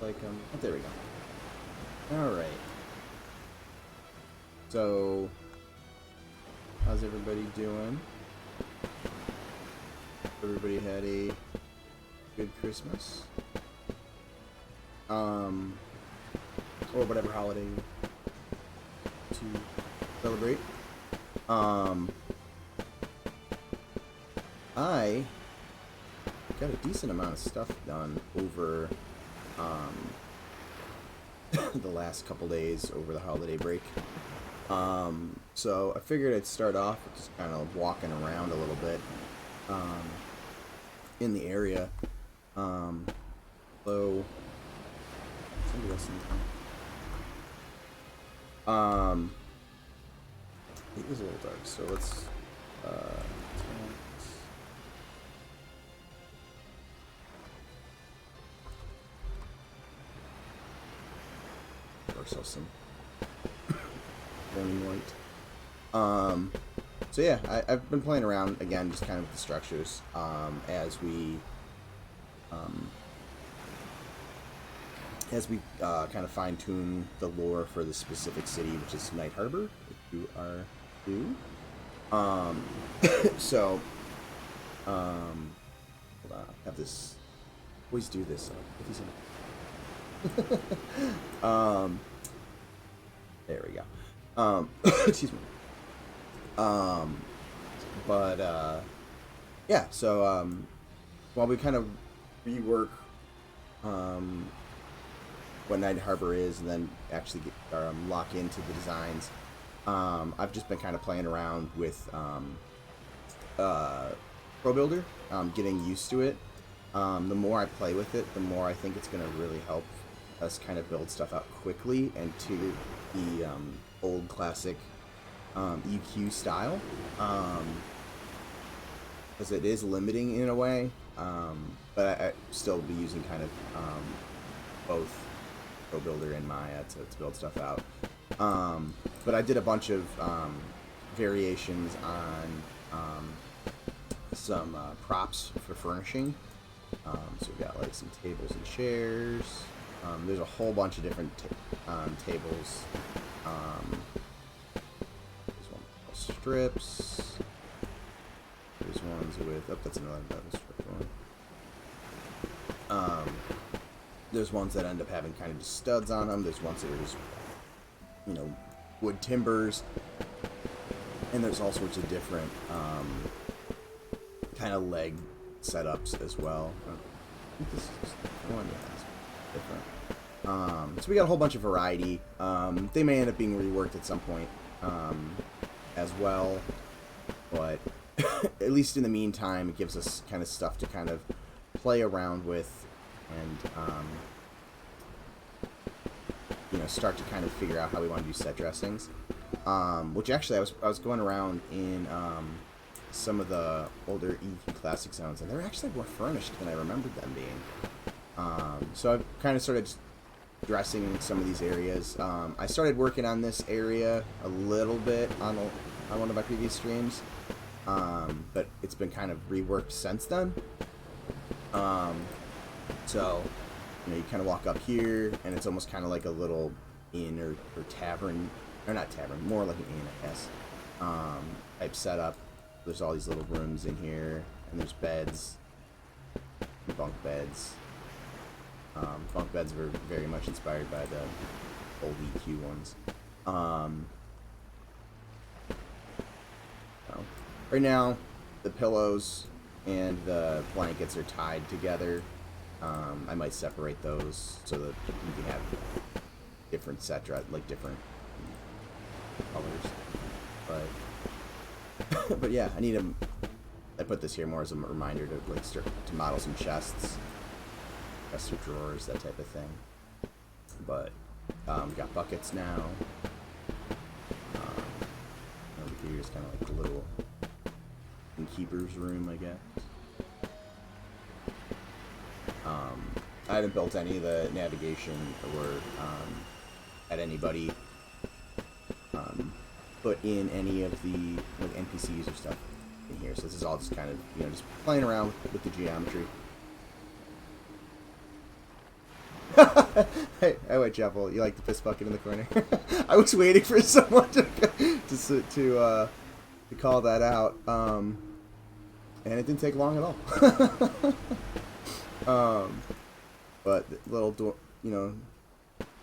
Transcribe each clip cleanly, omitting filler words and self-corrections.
like oh, there we go. All right. So, how's everybody doing? Everybody had a good Christmas, or whatever holiday to celebrate. I got a decent amount of stuff done over the last couple days over the holiday break. So I figured I'd start off with just kind of walking around a little bit in the area. So somebody else in town. It is a little dark, so let's give ourselves some morning light. So yeah, I've been playing around again, just kind of with the structures as we kind of fine tune the lore for the specific city, which is Night Harbor. If you are new, so hold on, I have this. Always do this. There we go. Excuse me. Yeah, so, while we kind of rework, what Night Harbor is, and then actually lock into the designs, I've just been kind of playing around with, Pro Builder, getting used to it. The more I play with it, the more I think it's going to really help us kind of build stuff out quickly and to the, old classic EQ style, because it is limiting in a way, but I still be using kind of both Pro Builder and Maya to build stuff out. But I did a bunch of variations on some props for furnishing. So we've got like some tables and chairs. There's a whole bunch of different tables. There's one with strips. There's ones with... Oh, that's another strip one. There's ones that end up having kind of just studs on them. There's ones that are just, you know, wood timbers. And there's all sorts of different kind of leg setups as well. I think this is just one that's different. So we got a whole bunch of variety. They may end up being reworked at some point as well, but at least in the meantime, it gives us kind of stuff to kind of play around with and you know, start to kind of figure out how we want to do set dressings. Which actually I was going around in some of the older EQ Classic zones, and they're actually more furnished than I remembered them being. So I've kind of started dressing some of these areas. I started working on this area a little bit on one of my previous streams, but it's been kind of reworked since then. So, you know, you kind of walk up here, and it's almost kind of like a little inn or tavern, or not tavern, more like an inn, I guess, type setup. There's all these little rooms in here, and there's beds, bunk beds. Bunk beds were very much inspired by the old EQ ones. So right now, the pillows and the blankets are tied together. I might separate those so that you can have different like different colors. But yeah, I put this here more as a reminder to like start to model some chests of drawers, that type of thing. But got buckets now. Over here is kind of like a little innkeeper's room, I guess. I haven't built any of the navigation or had anybody put in any of the like NPCs or stuff in here. So this is all just kind of, you know, just playing around with the geometry. Hey, Whitechapel, you like the piss bucket in the corner? I was waiting for someone to call that out, and it didn't take long at all. But little door,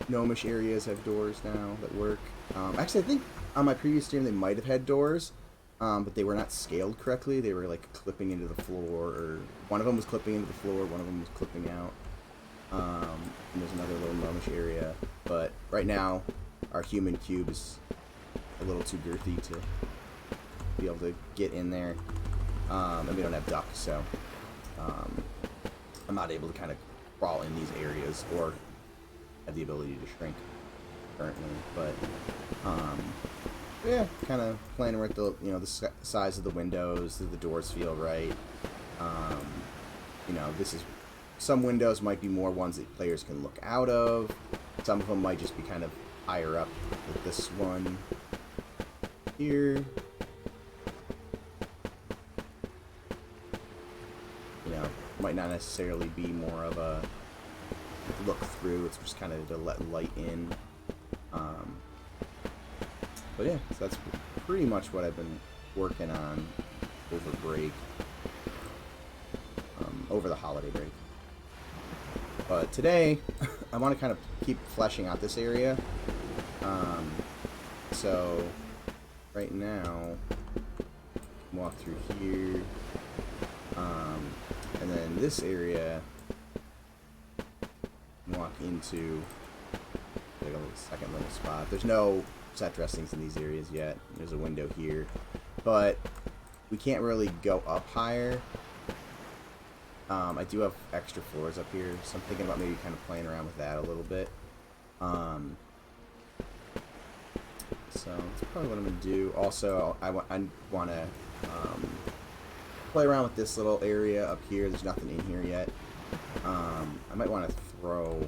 gnomish areas have doors now that work. Actually, I think on my previous stream they might have had doors, but they were not scaled correctly. They were like clipping into the floor, or one of them was clipping into the floor, one of them was clipping out. And there's another little gnomish area, but right now our human cube is a little too girthy to be able to get in there, and we don't have ducks, so I'm not able to kind of crawl in these areas or have the ability to shrink currently. But yeah, kind of playing with the the size of the windows. Do the doors feel right? This is, some windows might be more ones that players can look out of. Some of them might just be kind of higher up, like this one here. Might not necessarily be more of a look through. It's just kind of to let light in. But yeah, so that's pretty much what I've been working on over break, over the holiday break. But today, I want to kind of keep fleshing out this area. So right now, walk through here, and then this area, walk into like a second little spot. There's no set dressings in these areas yet. There's a window here, but we can't really go up higher. I do have extra floors up here, so I'm thinking about maybe kind of playing around with that a little bit. So that's probably what I'm going to do. Also, I want to play around with this little area up here. There's nothing in here yet. I might want to throw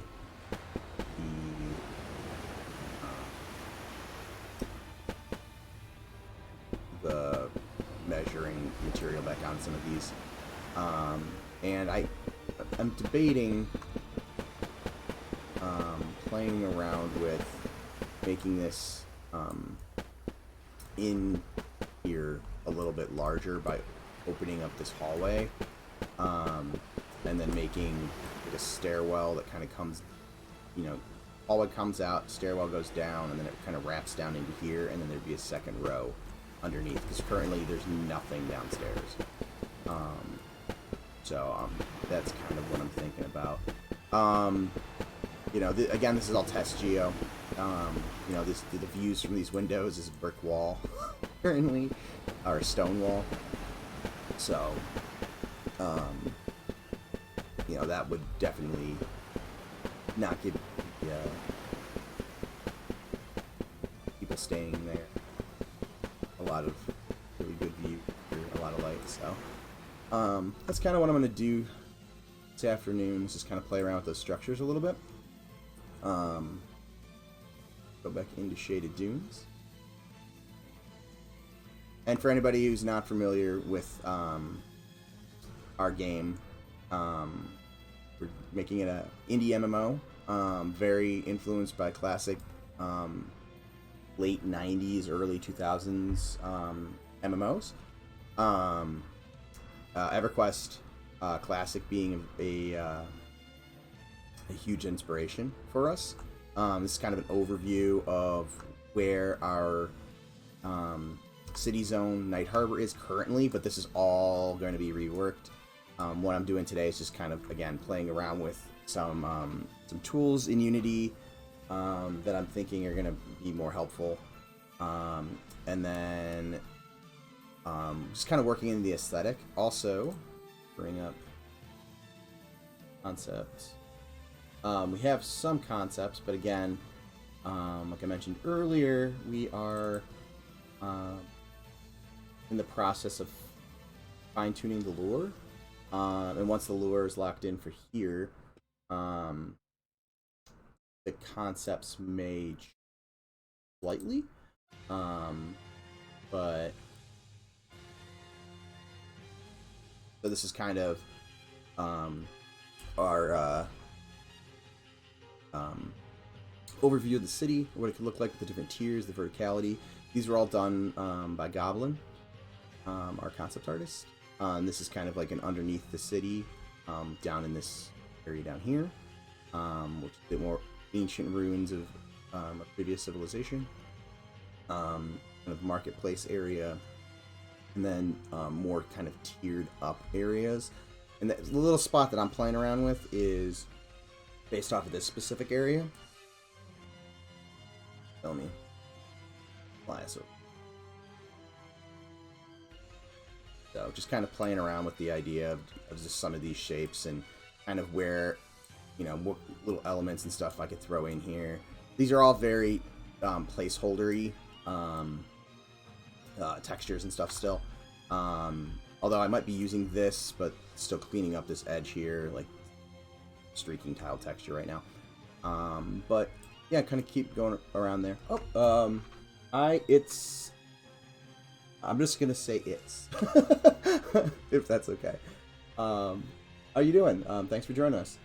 the measuring material back on some of these. And I'm debating playing around with making this in here a little bit larger by opening up this hallway, and then making like a stairwell that kind of comes, hallway comes out, stairwell goes down, and then it kind of wraps down into here, and then there'd be a second row underneath, because currently there's nothing downstairs. So that's kind of what I'm thinking about. Again, this is all test geo. The views from these windows is a brick wall currently, or a stone wall. So, that would definitely not give people staying there a lot of really good view, a lot of light. So, that's kind of what I'm going to do this afternoon, is just kind of play around with those structures a little bit. Go back into Shaded Dunes. And for anybody who's not familiar with our game, we're making it a indie MMO, very influenced by classic late 90s, early 2000s MMOs. EverQuest Classic being a huge inspiration for us. This is kind of an overview of where our city zone Night Harbor is currently, but this is all going to be reworked. What I'm doing today is just kind of, again, playing around with some tools in Unity that I'm thinking are going to be more helpful, and then just kind of working in the aesthetic. Also, bring up concepts. We have some concepts, but again, like I mentioned earlier, we are in the process of fine-tuning the lure. And once the lure is locked in for here, the concepts may change slightly, but so this is kind of our overview of the city, what it could look like with the different tiers, the verticality. These were all done by Goblin, our concept artist. And this is kind of like an underneath the city, down in this area down here, which is a bit more ancient ruins of a previous civilization. Kind of marketplace area, and then more kind of tiered up areas. And the little spot that I'm playing around with is based off of this specific area. Tell me. So just kind of playing around with the idea of just some of these shapes and kind of where, you know, what little elements and stuff I could throw in here. These are all very placeholder-y textures and stuff still. Although I might be using this, but still cleaning up this edge here, like streaking tile texture right now. But yeah, kind of keep going around there. Oh, I'm just gonna say it's, if that's okay. How you doing? Thanks for joining us.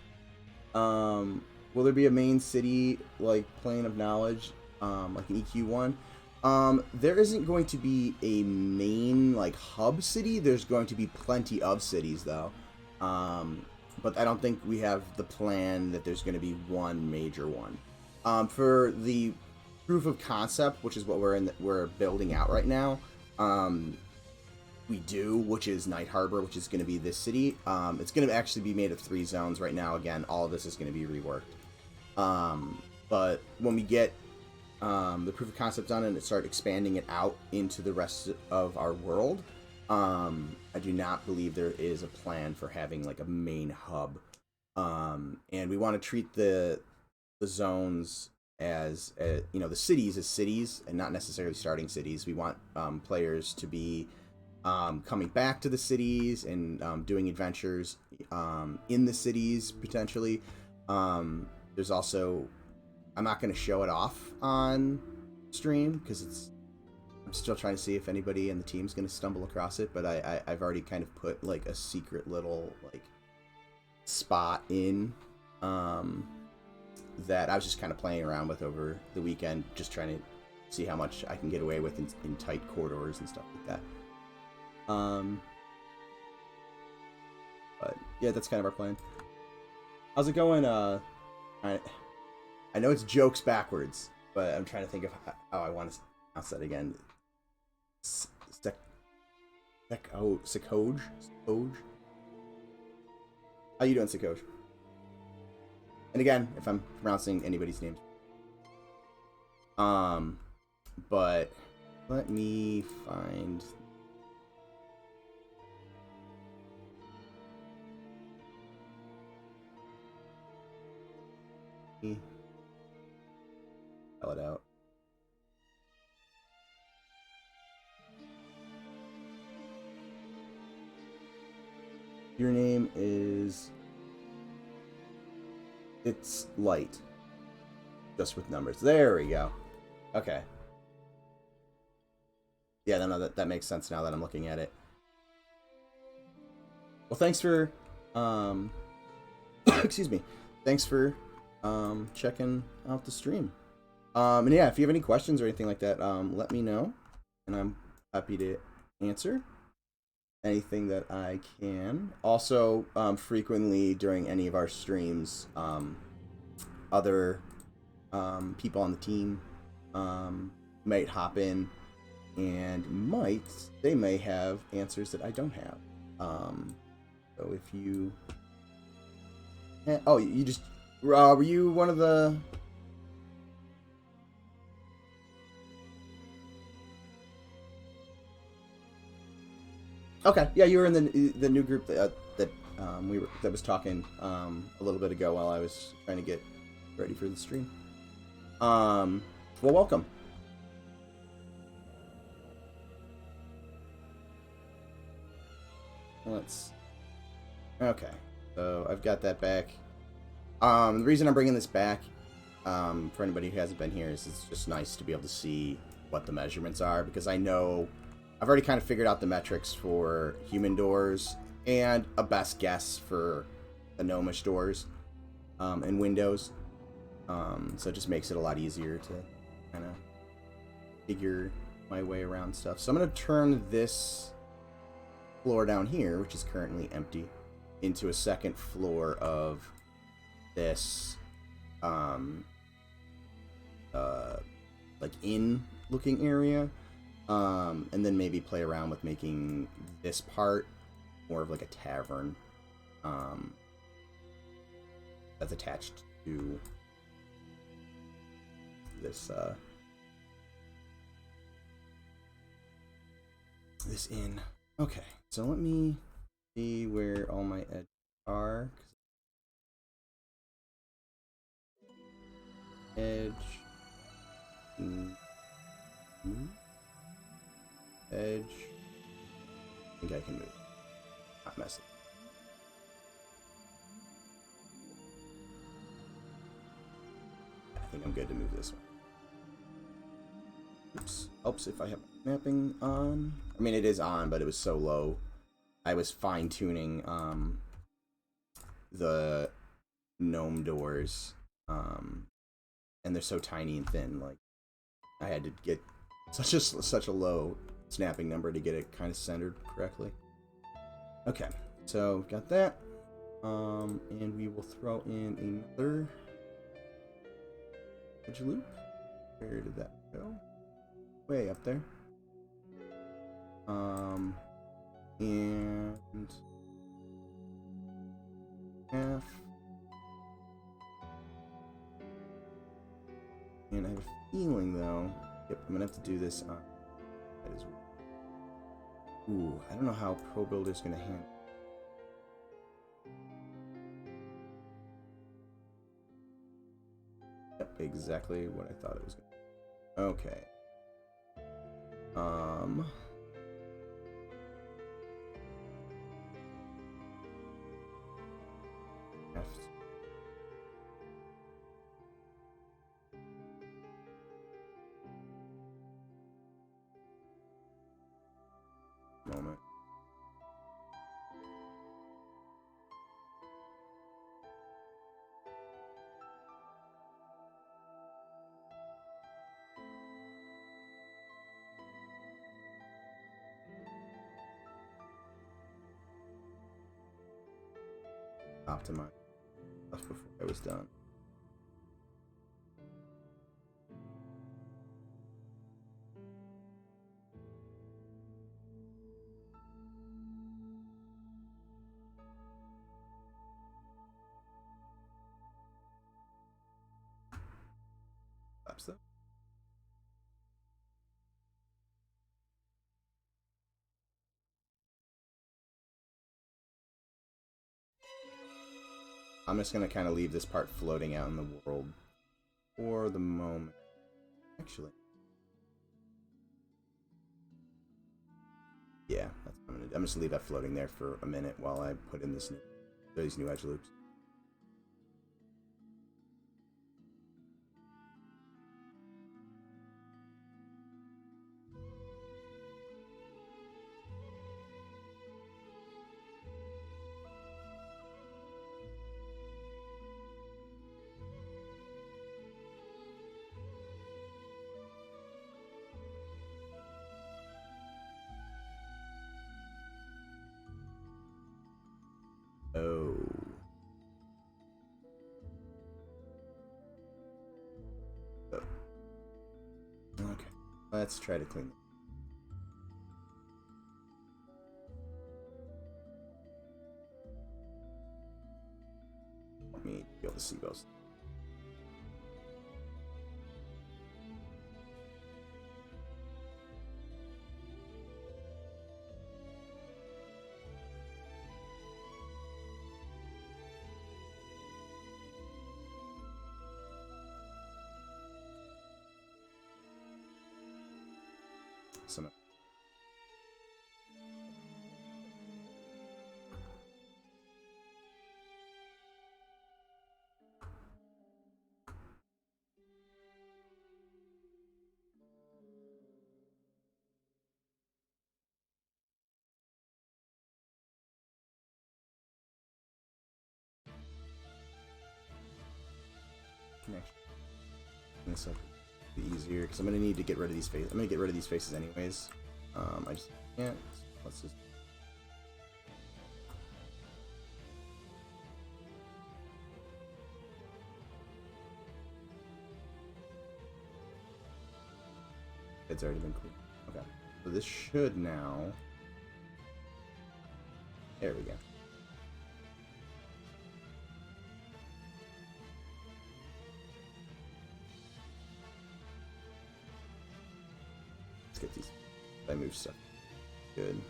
Will there be a main city, like, plane of knowledge, like an EQ1? There isn't going to be a main, like, hub city. There's going to be plenty of cities, though. But I don't think we have the plan that there's going to be one major one. For the proof of concept, which is what we're building out right now, we do, which is Night Harbor, which is going to be this city. It's going to actually be made of 3 zones right now. Again, all of this is going to be reworked. But when we get the proof of concept done and start expanding it out into the rest of our world, I do not believe there is a plan for having like a main hub. And we want to treat the zones as you know, the cities as cities and not necessarily starting cities. We want players to be coming back to the cities and doing adventures in the cities potentially. There's also, I'm not going to show it off on stream because I'm still trying to see if anybody in the team's going to stumble across it, but I've already kind of put like a secret little like spot in that I was just kind of playing around with over the weekend, just trying to see how much I can get away with in tight corridors and stuff like that. But yeah, that's kind of our plan. How's it going? I know it's jokes backwards, but I'm trying to think of how I want to pronounce that again. Sakoj? How you doing, Sakoj? And again, if I'm pronouncing anybody's name. But let me find... Spell it out. Your name is... It's light. Just with numbers. There we go. Okay. Yeah, no, that makes sense now that I'm looking at it. Well, thanks for... excuse me. Thanks for checking out the stream. And yeah, if you have any questions or anything like that, let me know. And I'm happy to answer anything that I can. Also, frequently during any of our streams, other people on the team might hop in and they may have answers that I don't have. So if you... Oh, you just... were you one of the... Okay, yeah, you were in the new group that was talking a little bit ago while I was trying to get ready for the stream. Well, welcome. Okay, so I've got that back. The reason I'm bringing this back, for anybody who hasn't been here, is it's just nice to be able to see what the measurements are, because I know I've already kind of figured out the metrics for human doors and a best guess for the gnomish doors and windows. So it just makes it a lot easier to kind of figure my way around stuff. So I'm going to turn this floor down here, which is currently empty, into a second floor of this like inn looking area, and then maybe play around with making this part more of like a tavern that's attached to this this inn. Okay, so let me see where all my edges are. Edge. Edge. I think I can move. Not messing. I think I'm good to move this one. Oops. Helps if I have mapping on. I mean, it is on, but it was so low. I was fine-tuning the gnome doors, and they're so tiny and thin. Like, I had to get such a low snapping number to get it kind of centered correctly. Okay, so got that, and we will throw in another edge loop. Where did that go? Way up there. And half. And I have a feeling, though, yep, I'm gonna have to do this on. That is. Ooh, I don't know how Pro Builder's gonna handle. Yep, exactly what I thought it was gonna. Okay. Moment. Optimize stuff before I was done. That. I'm just gonna kind of leave this part floating out in the world for the moment. Actually, yeah, that's what I'm just gonna leave that floating there for a minute while I put in these new edge loops. Oh. Oh. Okay. Let's try to clean it. Want me to be able to see both. Some. Connection. this up easier because I'm gonna need to get rid of these faces. I'm gonna get rid of these faces anyways. I just can't. Let's just. It's already been cleared. Okay, so this should now. There we go. Let's get these. I move stuff. Good.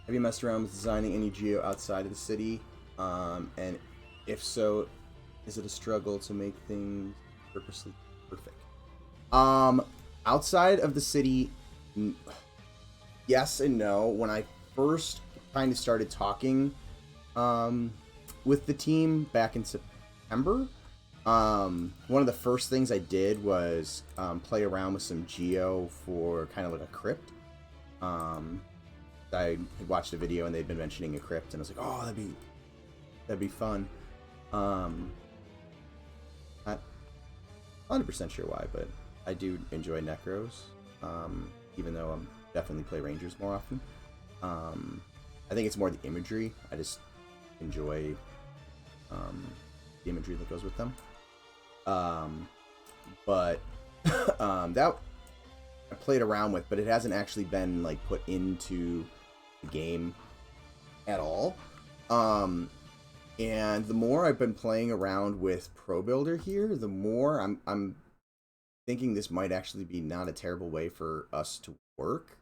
Have you messed around with designing any geo outside of the city? And if so, is it a struggle to make things purposely perfect? Outside of the city, yes and no. When I first kind of started talking with the team back in September, one of the first things I did was play around with some geo for kind of like a crypt. I had watched a video and they'd been mentioning a crypt, and I was like, oh, that'd be fun. Not 100% sure why, but I do enjoy Necros, even though I'm definitely play Rangers more often. I think it's more the imagery. I just enjoy the imagery that goes with them. But that I played around with, but it hasn't actually been like put into the game at all. And the more I've been playing around with Pro Builder here, the more I'm thinking this might actually be not a terrible way for us to work.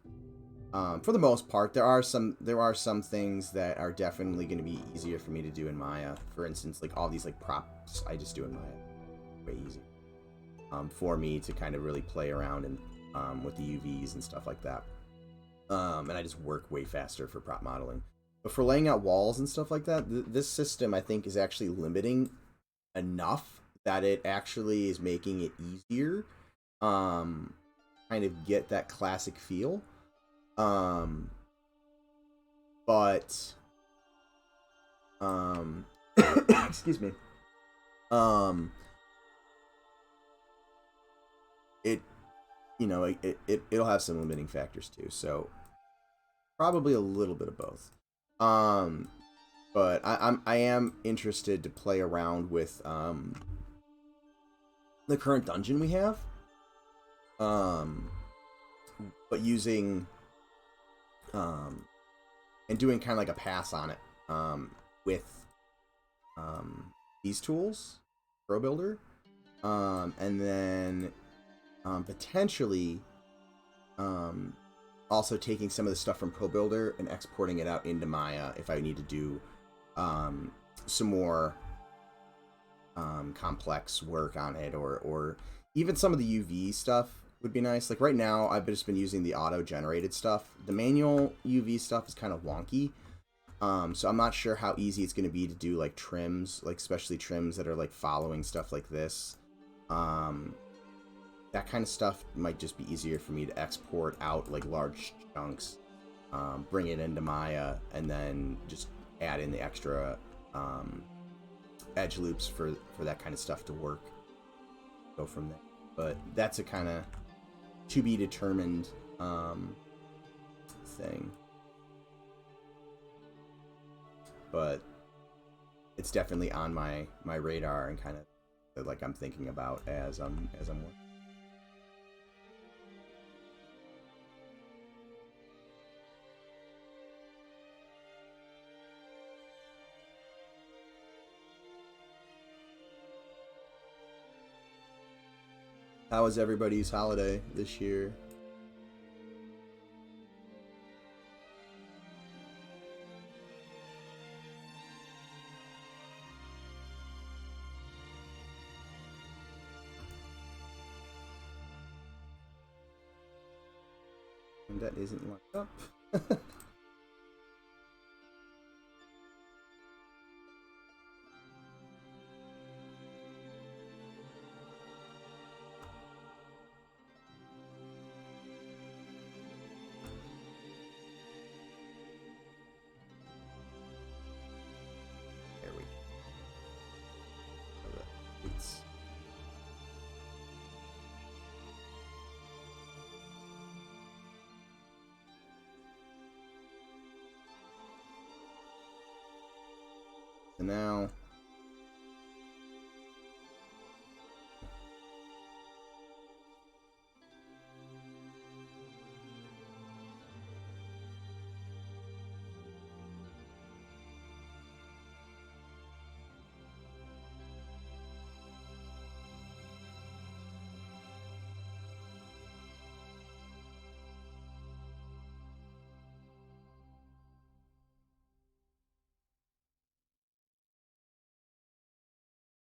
For the most part, there are some things that are definitely going to be easier for me to do in Maya. For instance, like all these like props, I just do in Maya, way easy. For me to kind of really play around and with the UVs and stuff like that. And I just work way faster for prop modeling. But for laying out walls and stuff like that, this system I think is actually limiting enough that it actually is making it easier, kind of get that classic feel. But excuse me. It, you know, it'll have some limiting factors too. So probably a little bit of both. But I am interested to play around with the current dungeon we have. But using and doing kind of like a pass on it with these tools, Pro Builder, and then potentially also taking some of the stuff from Pro Builder and exporting it out into Maya if I need to do some more complex work on it, or even some of the UV stuff would be nice. Like right now, I've just been using the auto-generated stuff. The manual UV stuff is kind of wonky, so I'm not sure how easy it's going to be to do like trims, like especially trims that are like following stuff like this. That kind of stuff might just be easier for me to export out like large chunks, bring it into Maya, and then just add in the extra edge loops for that kind of stuff to work. Go from there. But that's a kind of to be determined thing. But it's definitely on my radar and kind of like I'm thinking about as I'm working. How was everybody's holiday this year? And that isn't lined up. There we go. And now...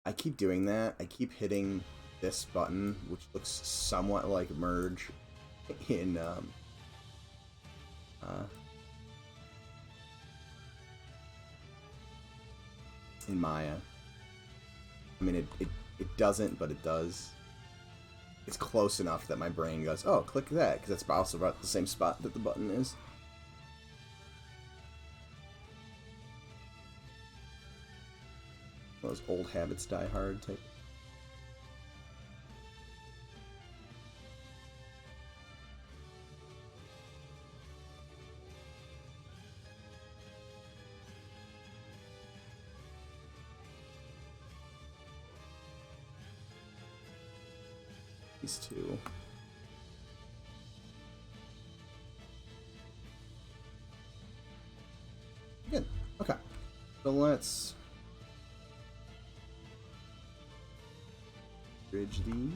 I keep doing that. I keep hitting this button, which looks somewhat like merge in Maya. I mean, it doesn't, but it does. It's close enough that my brain goes, oh, click that, because that's also about the same spot that the button is. Those old habits die hard type. These two. Good. Okay. So let's bridge these.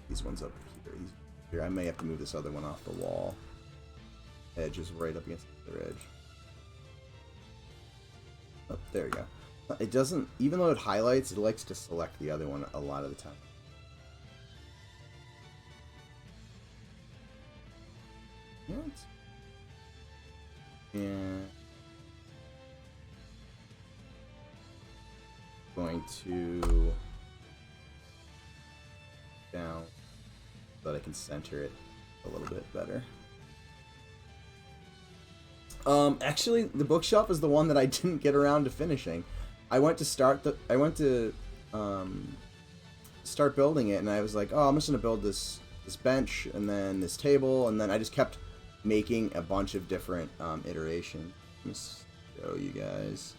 These ones up here. I may have to move this other one off the wall. Edge is right up against the other edge. Oh, there you go. It doesn't, even though it highlights, it likes to select the other one a lot of the time. And going to down so that I can center it a little bit better. Actually, the bookshelf is the one that I didn't get around to finishing. I went to start start building it, and I was like, oh, I'm just gonna build this bench and then this table, and then I just kept making a bunch of different iterations. Let me show you guys.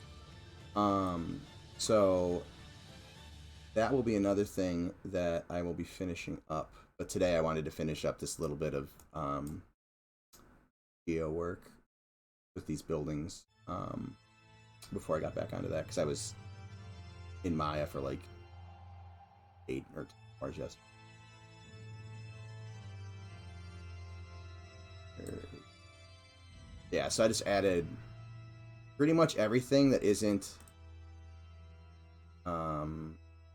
So that will be another thing that I will be finishing up. But today I wanted to finish up this little bit of geo work with these buildings before I got back onto that, because I was in Maya for like 8 or 10 hours yesterday. Yeah, so I just added pretty much everything that isn't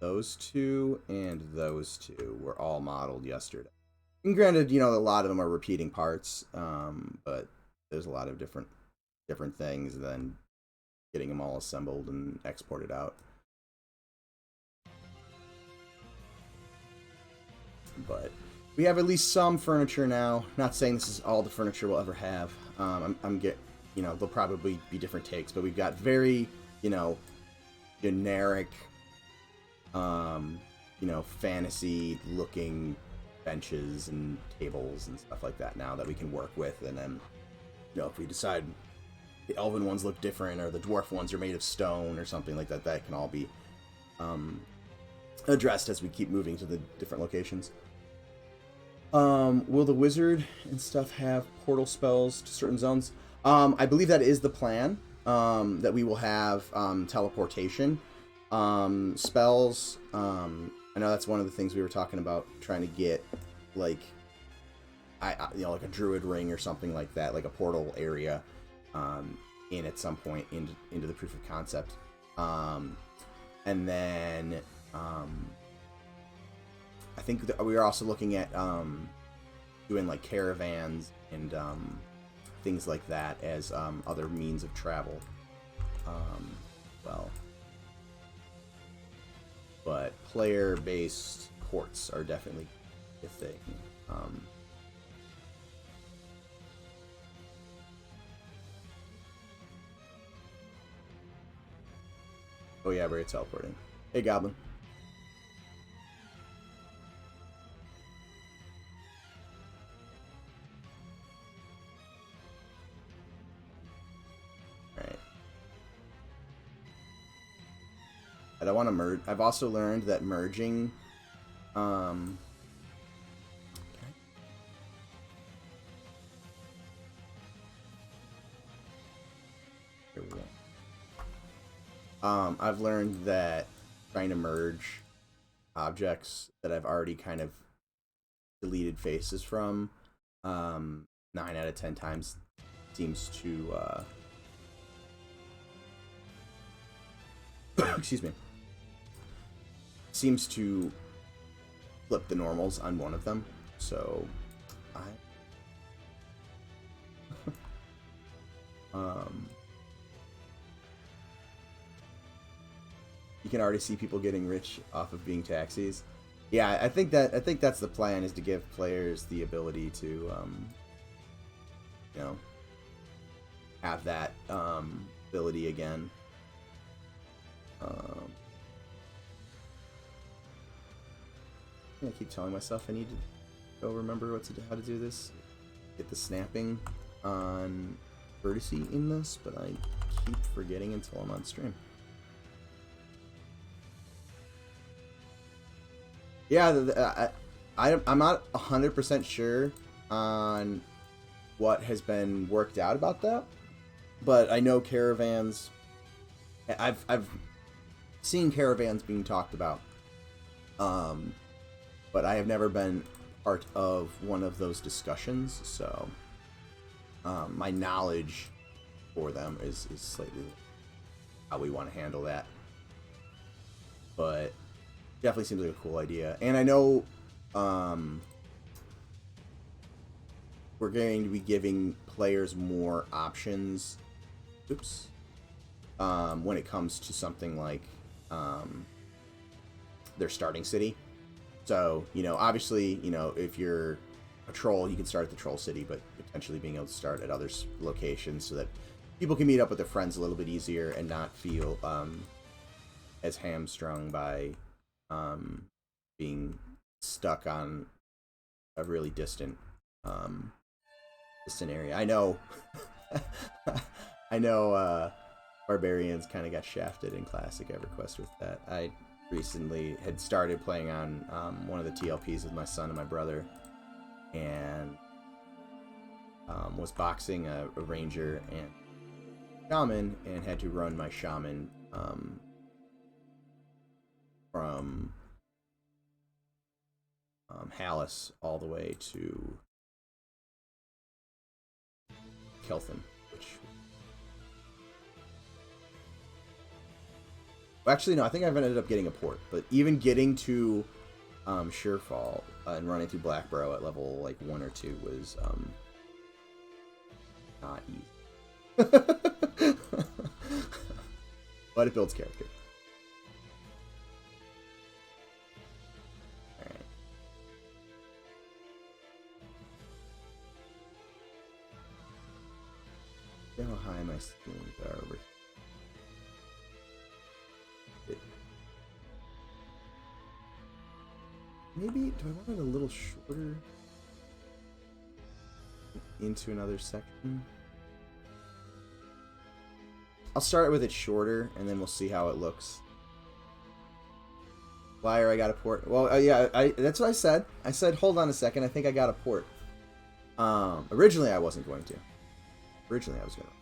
those two and those two were all modeled yesterday. And granted, you know, a lot of them are repeating parts, but there's a lot of different things, and then getting them all assembled and exported out. But we have at least some furniture now. Not saying this is all the furniture we'll ever have. You know, there'll probably be different takes, but we've got very, you know, generic, you know, fantasy-looking benches and tables and stuff like that now that we can work with. And then, you know, if we decide the elven ones look different or the dwarf ones are made of stone or something like that, that can all be addressed as we keep moving to the different locations. Will the wizard and stuff have portal spells to certain zones? I believe that is the plan, that we will have teleportation spells. I know that's one of the things we were talking about, trying to get, like, you know, like a druid ring or something like that, like a portal area in at some point into the proof of concept. And then I think that we are also looking at doing like caravans and things like that as other means of travel. Well, but player-based ports are definitely a thing. Oh yeah, we're teleporting. Hey, Goblin. but I want to merge. I've also learned that merging, um, here we go. I've learned that trying to merge objects that I've already kind of deleted faces from, 9 out of 10 times seems to, excuse me, seems to flip the normals on one of them. So, you can already see people getting rich off of being taxis. Yeah, I think that's the plan, is to give players the ability to, you know, have that ability again. I keep telling myself I need to go remember how to do this. Get the snapping on courtesy in this, but I keep forgetting until I'm on stream. Yeah, I'm not 100% sure on what has been worked out about that, but I know caravans. I've seen caravans being talked about, but I have never been part of one of those discussions, so my knowledge for them is slightly how we want to handle that. But definitely seems like a cool idea. And I know we're going to be giving players more options. Oops. When it comes to something like their starting city. So, you know, obviously, you know, if you're a troll, you can start at the troll city, but potentially being able to start at other locations so that people can meet up with their friends a little bit easier and not feel as hamstrung by being stuck on a really distant area. I know I know Barbarians kind of got shafted in Classic EverQuest with that. I recently had started playing on one of the TLPs with my son and my brother, and was boxing a ranger and shaman, and had to run my shaman from Hallis all the way to Kelthin, which... Actually, no, I think I've ended up getting a port, but even getting to Surefall and running through Blackborough at level like 1 or 2 was not easy. But it builds character. Alright. See how high my ceilings are over here. Maybe, do I want it a little shorter into another section? I'll start with it shorter, and then we'll see how it looks. Liar, I got a port. Well, yeah, that's what I said. I said, hold on a second, I think I got a port. Originally I wasn't going to. Originally I was going to.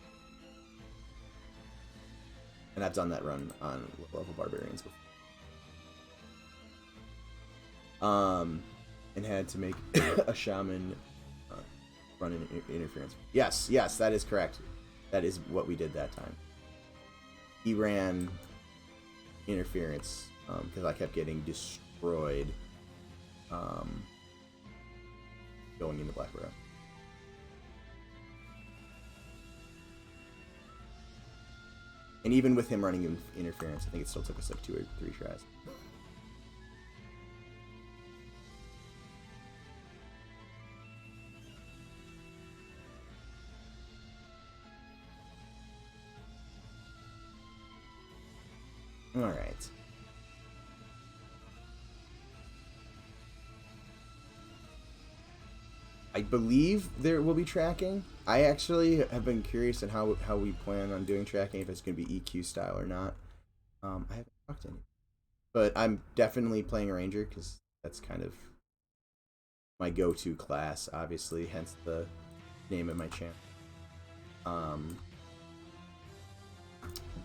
And I've done that run on level Barbarians before. And had to make a shaman run in interference. Yes, that is correct. That is what we did that time. He ran interference because I kept getting destroyed going into Blackborough. And even with him running interference, I think it still took us like 2 or 3 tries. All right. I believe there will be tracking. I actually have been curious on how we plan on doing tracking, if it's going to be EQ style or not. I haven't talked to any. But I'm definitely playing Ranger because that's kind of my go-to class, obviously, hence the name of my channel.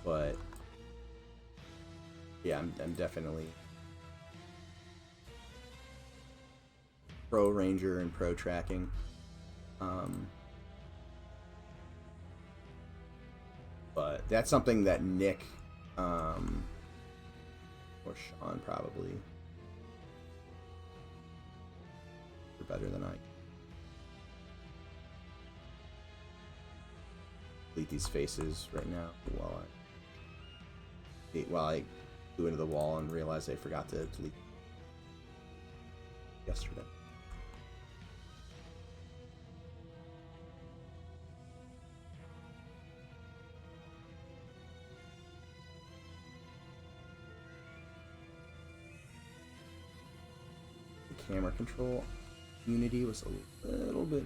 But yeah, I'm definitely pro Ranger and pro tracking. But that's something that Nick or Sean probably are better than I. Delete these faces right now while I go into the wall and realize I forgot to delete yesterday. The camera control Unity was a little bit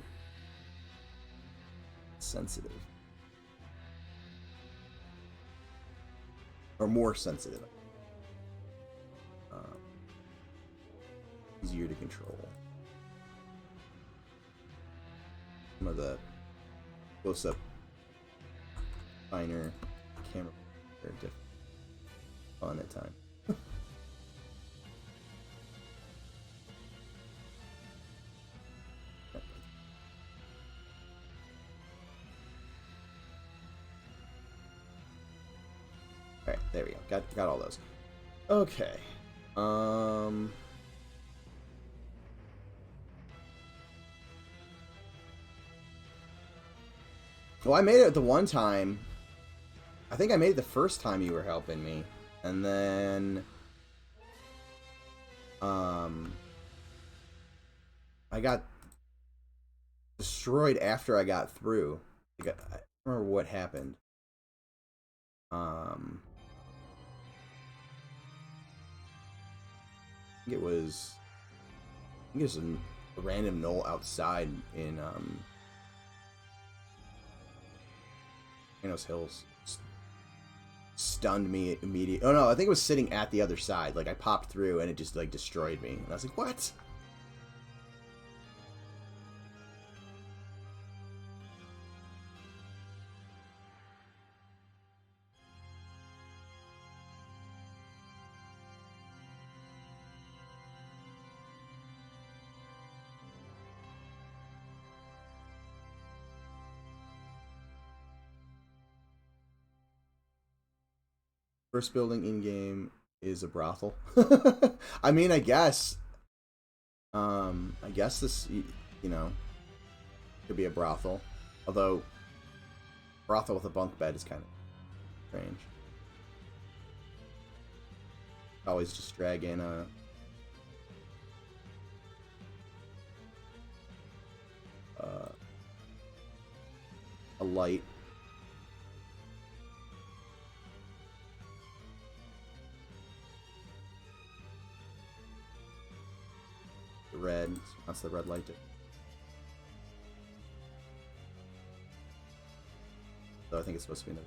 sensitive. Or more sensitive. Easier to control. Some of the close-up, finer camera are different. Fun at times. Alright, there we go. Got all those. Okay. Well, I made it the one time. I think I made it the first time you were helping me. And then I got destroyed after I got through. I don't remember what happened. I think it was a random null outside in Thanos Hills. Stunned me immediately. Oh no, I think it was sitting at the other side. Like I popped through and it just like destroyed me. And I was like, what? First building in game is a brothel. I mean, I guess. I guess this, you know, could be a brothel. Although, brothel with a bunk bed is kind of strange. Always just drag in a light. Red. That's the red light. So I think it's supposed to be in the...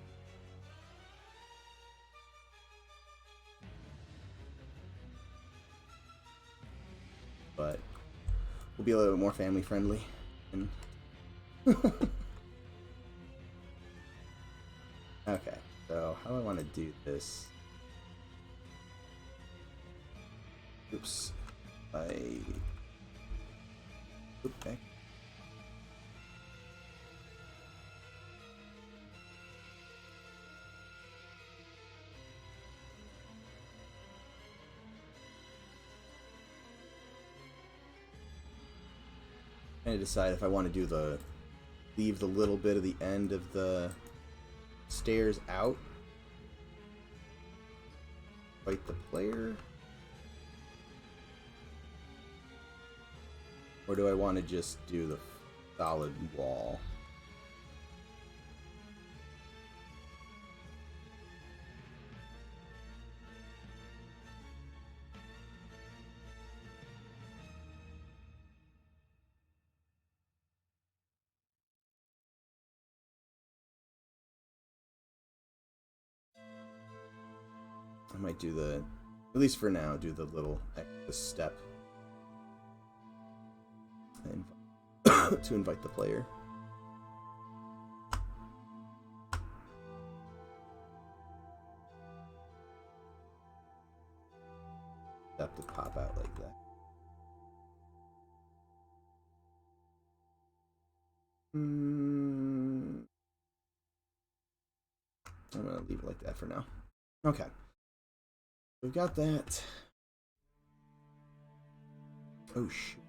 But we'll be a little bit more family friendly. And okay, so how do I want to do this? Oops. Okay. I decide if I want to do leave the little bit of the end of the stairs out. Fight the player. Or do I want to just do the solid wall? I might do the at least for now, do the little extra step and to invite the player. Step to pop out like that. I'm gonna leave it like that for now. Okay. We've got that. Oh shoot.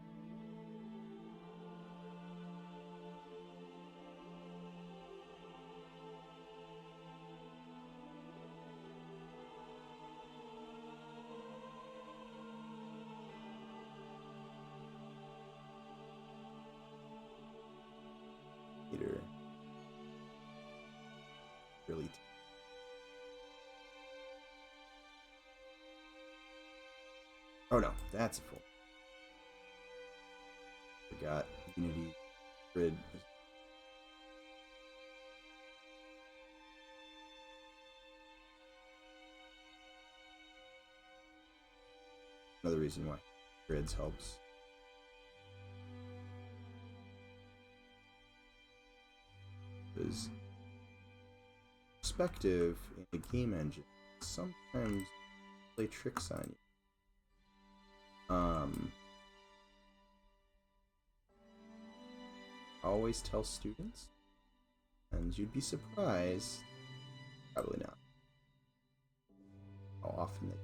Really. Oh no, that's a full. Forgot Unity grid. Another reason why grids helps. Is perspective in the game engine sometimes play tricks on you. Always tell students, and you'd be surprised, probably not, how often they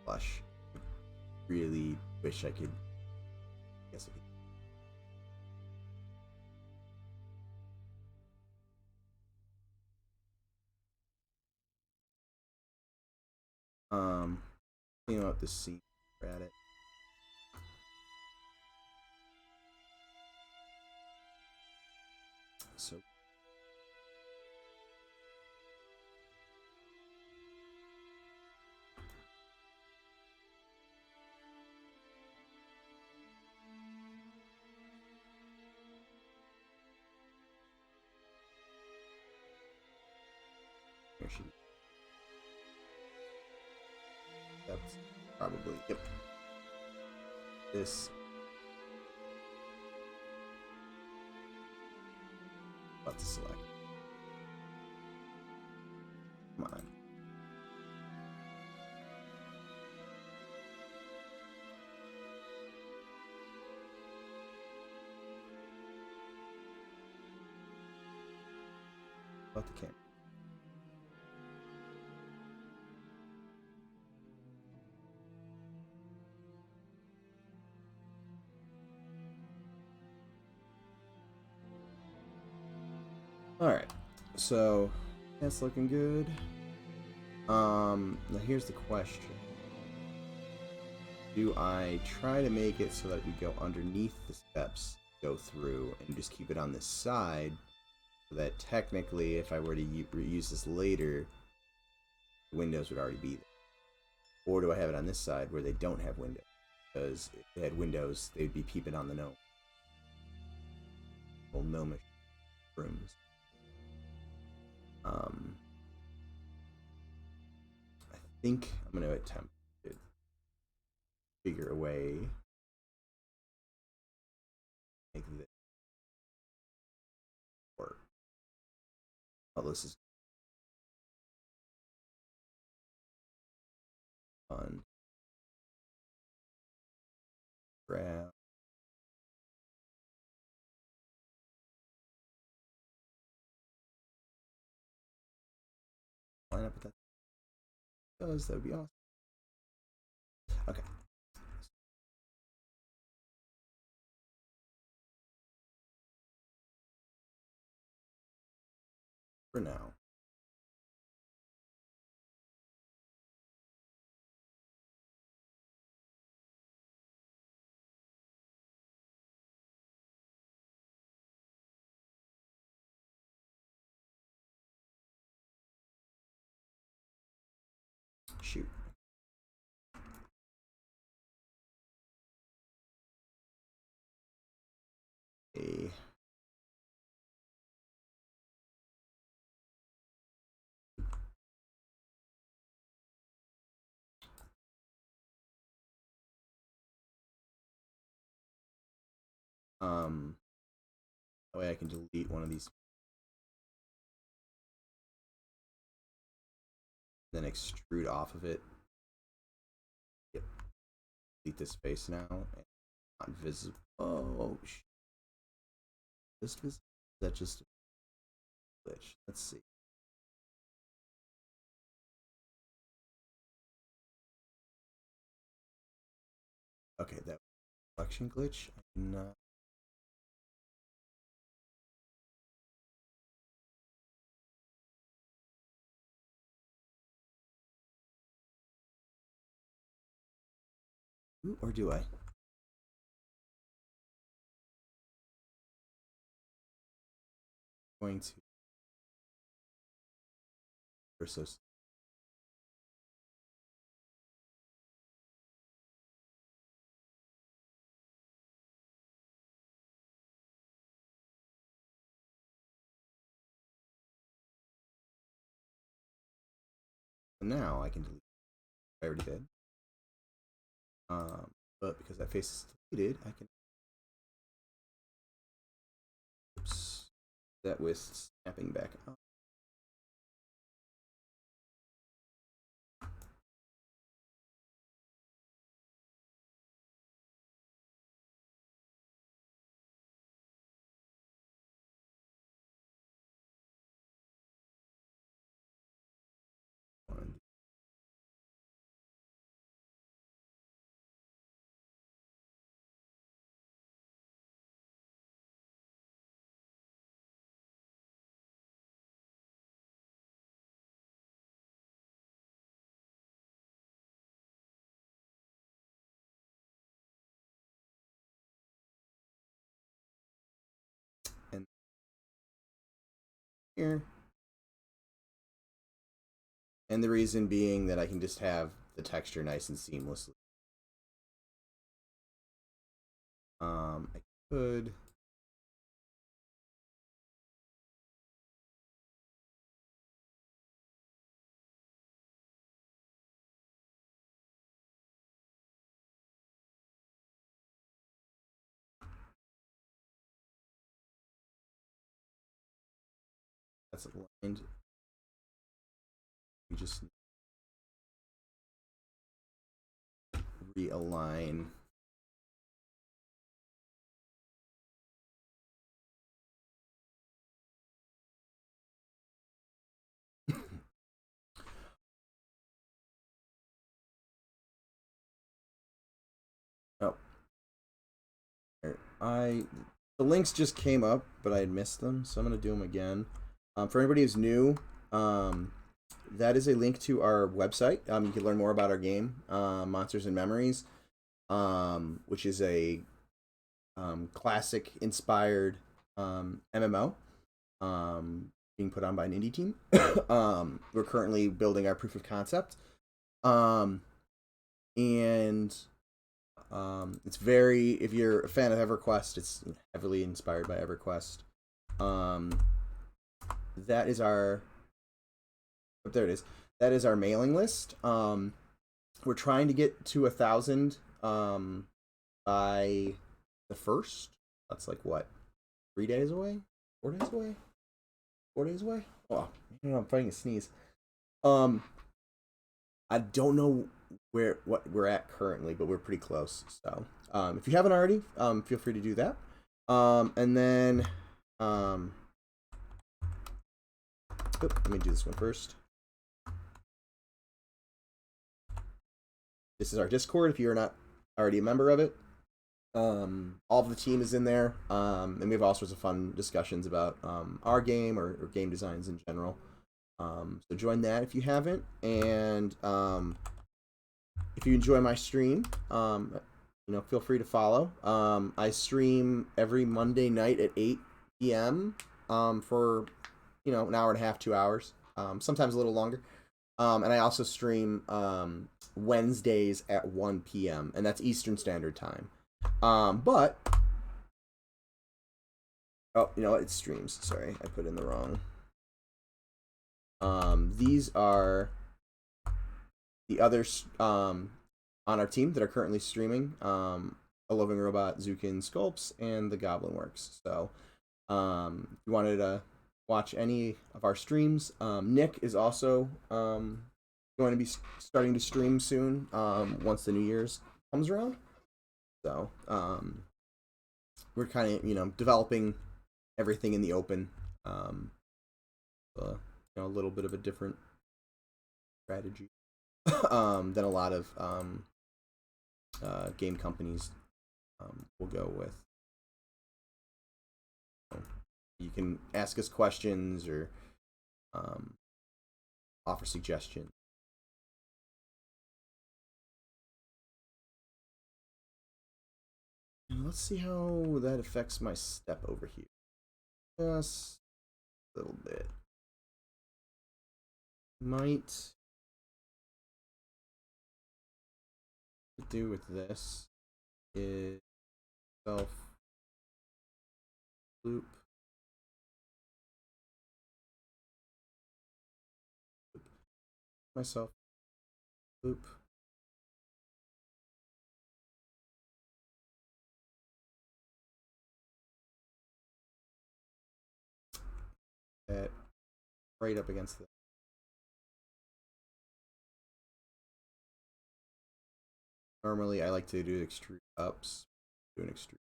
blush. Really wish I could. Guess I could. Clean up the scene. We're at it. So. Here she. That's probably, yep. This. Let's select. Come on. About the camera. Alright, so that's looking good. Now here's the question. Do I try to make it so that we go underneath the steps, go through, and just keep it on this side, so that technically, if I were to use this later, the windows would already be there? Or do I have it on this side where they don't have windows? Because if they had windows, they'd be peeping on the gnome. Little gnomish rooms. I think I'm going to attempt to figure a way to make this work. Oh, this is fun. Grab. Line up with that. That would be awesome. Okay. For now. Shoot. That way I can delete one of these. Then extrude off of it. Yep. Delete this face now. Not visible. Oh, just visible. Is that just a glitch? Let's see. Okay, that selection glitch. I cannot. Or do I? Going to. Or so. Now I can delete. I already did. But because that face is deleted, I can. Oops. That with snapping back up. And here. And the reason being that I can just have the texture nice and seamlessly. I could. That's aligned. We just realign. Oh, the links just came up, but I had missed them, so I'm gonna do them again. For anybody who's new, that is a link to our website. You can learn more about our game, Monsters and Memories, which is a classic inspired MMO being put on by an indie team. We're currently building our proof of concept, and it's very, if you're a fan of EverQuest, it's heavily inspired by EverQuest. That is our, oh, there it is. That is our mailing list. We're trying to get to 1,000 by the 1st. That's like what, 3 days away? 4 days away? 4 days away? Oh, I'm fighting a sneeze. I don't know what we're at currently, but we're pretty close. So, if you haven't already, feel free to do that. And then, let me do this one first. This is our Discord. If you're not already a member of it, all of the team is in there, and we have all sorts of fun discussions about our game or game designs in general. So join that if you haven't, and if you enjoy my stream, feel free to follow. I stream every Monday night at 8 p.m. For an hour and a half, 2 hours, sometimes a little longer. And I also stream Wednesdays at 1 p.m. and that's Eastern Standard Time. But it streams. Sorry, I put in the wrong. These are the others on our team that are currently streaming. A Loving Robot, Zukin Sculpts, and the Goblin Works. So if you wanted to watch any of our streams, Nick is also going to be starting to stream soon once the New Year's comes around. So we're kind of developing everything in the open. A little bit of a different strategy than a lot of game companies will go with. So you can ask us questions or offer suggestions. And let's see how that affects my step over here. Just a little bit. Might do with this is self loop. Myself loop. That right up against the. Normally, I like to do extrude ups. Do an extrude.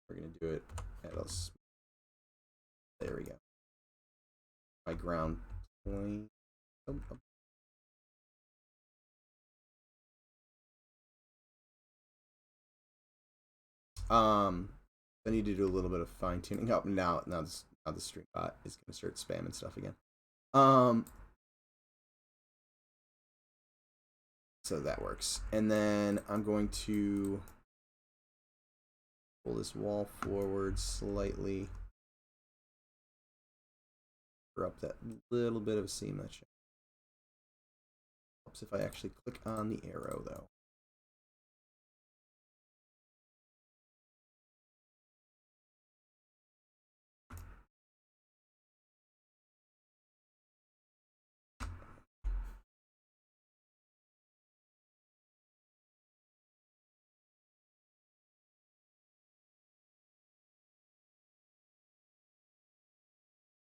We're gonna do it at us. There we go. My ground plane. I need to do a little bit of fine tuning. Oh, now the stream bot is gonna start spamming stuff again. So that works. And then I'm going to pull this wall forward slightly. Up that little bit of a seam that helps if I actually click on the arrow though.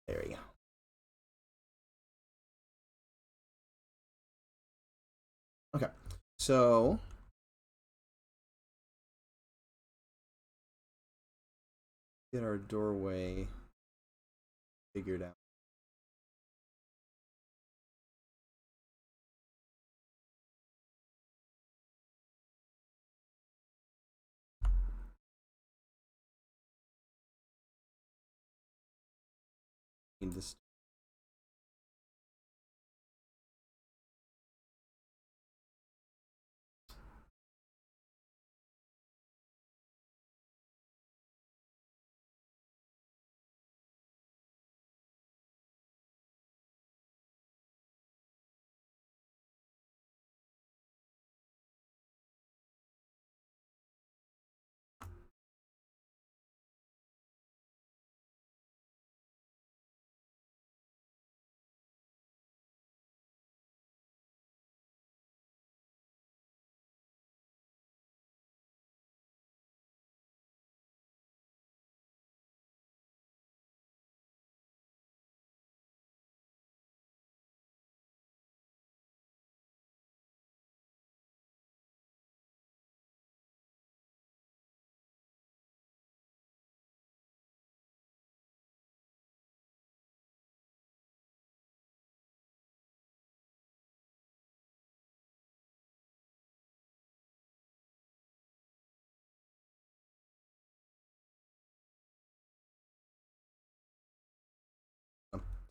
There we go. Okay, so get our doorway figured out. This.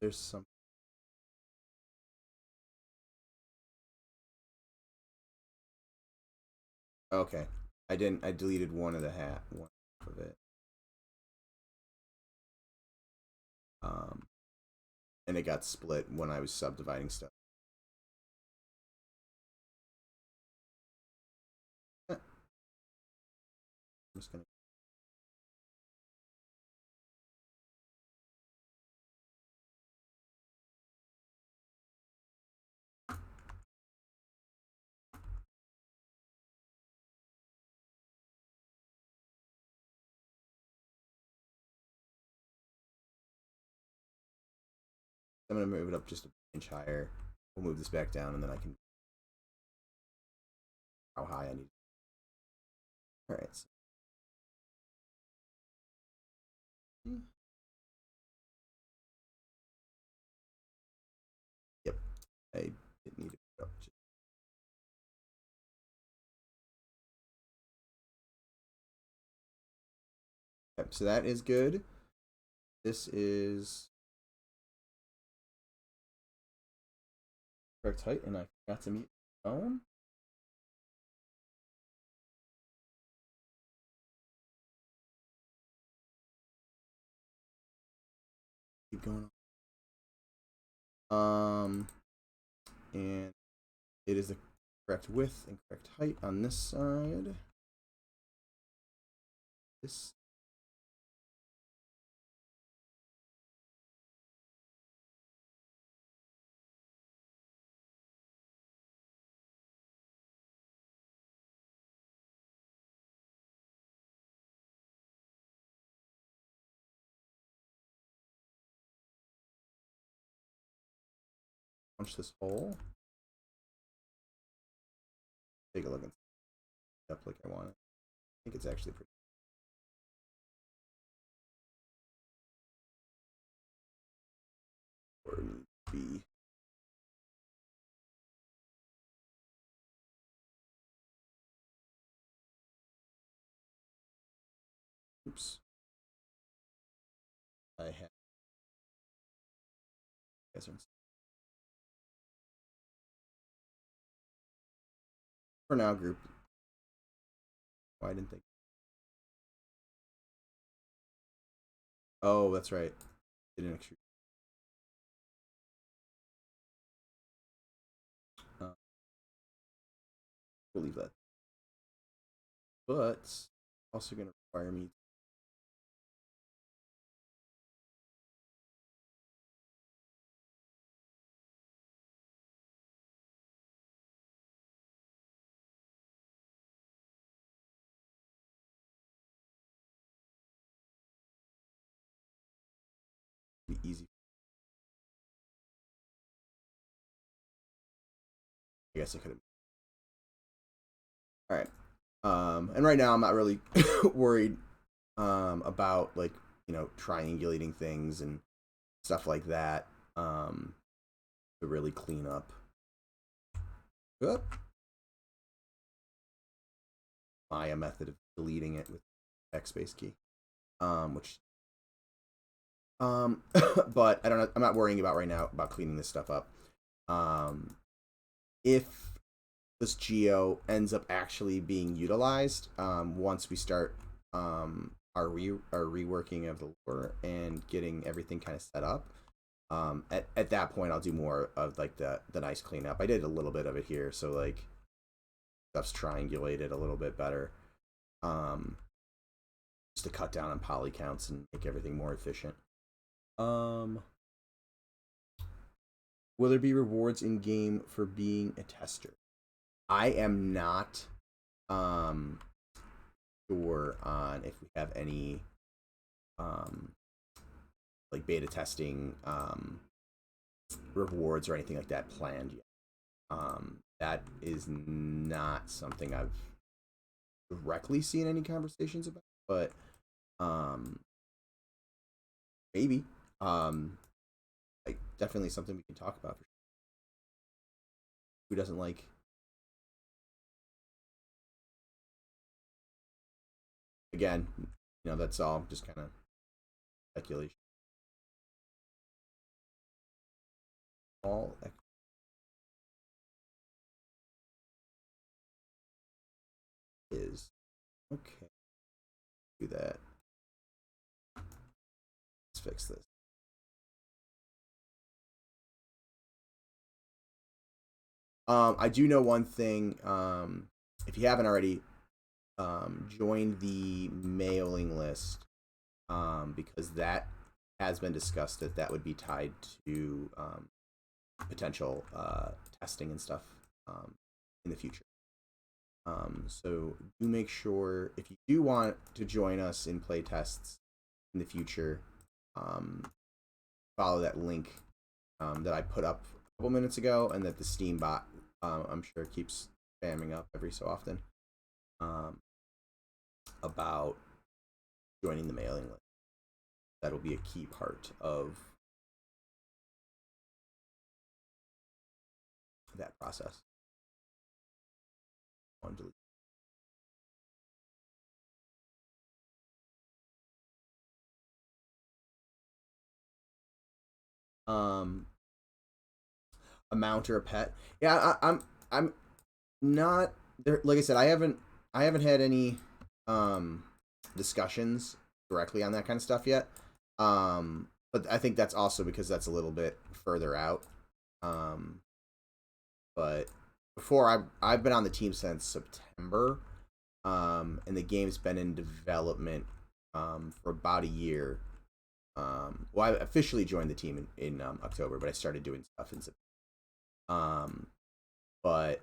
There's some. Okay, I didn't. I deleted one of the one of it. And it got split when I was subdividing stuff. I'm just gonna. I'm gonna move it up just an inch higher. We'll move this back down, and then I can how high I need. All right. So. Yep, I didn't need to put up. Yep, so that is good. This is correct height, and I forgot to mute my phone. Keep going on. And it is the correct width and correct height on this side. This. Punch this hole. Take a look and up like I want it. I think it's actually pretty. Or need to be. Oops. I have. For now, group. Why didn't they? Oh, that's right. Didn't extrude. We'll leave that. But also going to require me. Be easy. I guess I could have. All right. And right now I'm not really worried about like triangulating things and stuff like that to really clean up. Good. Maya method of deleting it with backspace key, which but I don't know. I'm not worrying about right now about cleaning this stuff up. If this geo ends up actually being utilized once we start our reworking of the lore and getting everything kind of set up. At that point, I'll do more of like the nice cleanup. I did a little bit of it here, so like stuff's triangulated a little bit better, just to cut down on poly counts and make everything more efficient. Will there be rewards in game for being a tester? I am not sure on if we have any like beta testing rewards or anything like that planned yet. That is not something I've directly seen any conversations about, but maybe like definitely something we can talk about. Who doesn't like again, that's all just kind of speculation. All is okay. Do that. Let's fix this. I do know one thing. If you haven't already, join the mailing list because that has been discussed that would be tied to potential testing and stuff in the future. So do make sure if you do want to join us in play tests in the future, follow that link that I put up a couple minutes ago, and that the Steam bot, I'm sure, keeps spamming up every so often, about joining the mailing list. That'll be a key part of that process. A mount or a pet. Yeah, I'm not there. Like I said, I haven't had any discussions directly on that kind of stuff yet. But I think that's also because that's a little bit further out. But before I've been on the team since September, and the game's been in development for about a year. Well, I officially joined the team in October, but I started doing stuff in September. But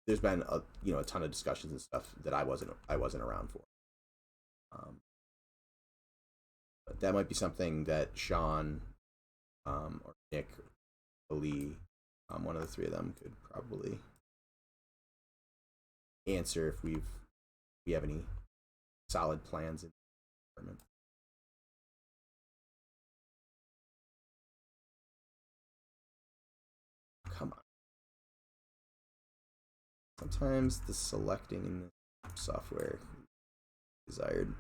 there's been a ton of discussions and stuff that I wasn't around for. But that might be something that Sean, or Nick, or Lee, one of the three of them could probably answer if we have any solid plans in the department. Come on. Sometimes the selecting in the software is desired.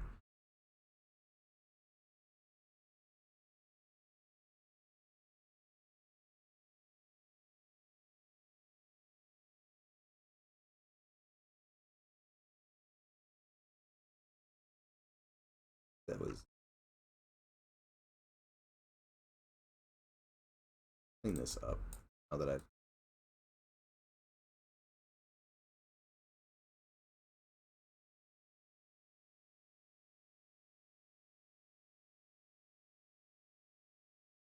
That was clean this up now that I've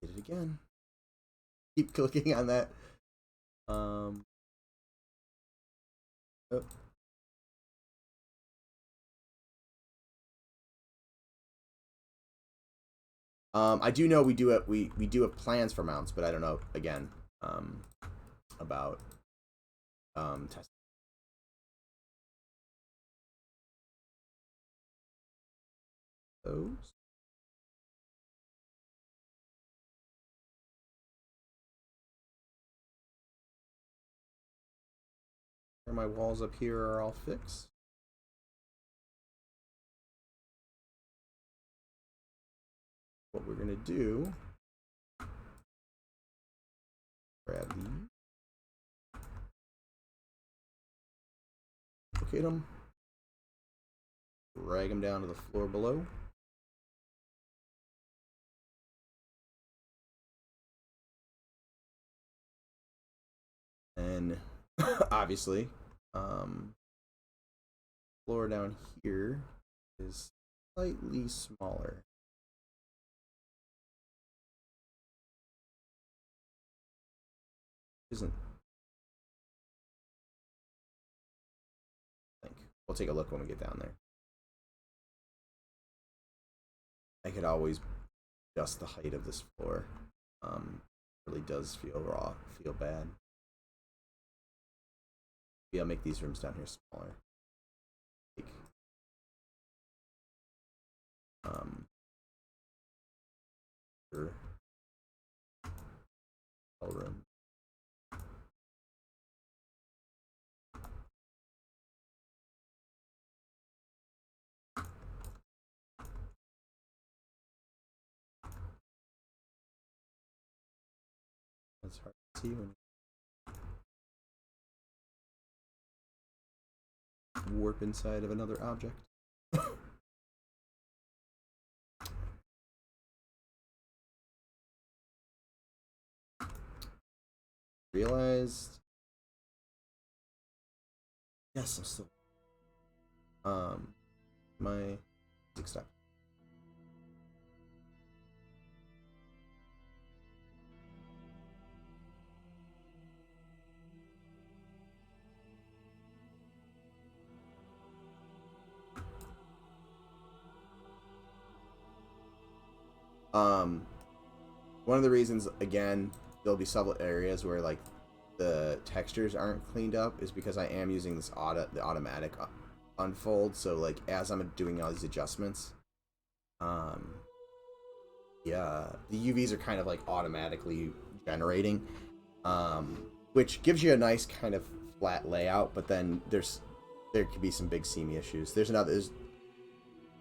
did it again. Keep clicking on that. Oh. I do know we do have plans for mounts, but I don't know again about testing those. My walls up here are all fixed. What we're gonna do, grab these, locate them, drag them down to the floor below. And obviously, floor down here is slightly smaller. Isn't. I think we'll take a look when we get down there. I could always adjust the height of this floor. Really does feel bad. Maybe I'll make these rooms down here smaller. Like, room. That's hard to see when you warp inside of another object. Realized. Yes, I'm still. My music stopped. Um, one of the reasons, again, there'll be several areas where like the textures aren't cleaned up is because I am using this the automatic unfold. So like as I'm doing all these adjustments, um, yeah, the UVs are kind of like automatically generating, which gives you a nice kind of flat layout. But then there could be some big seamy issues. There's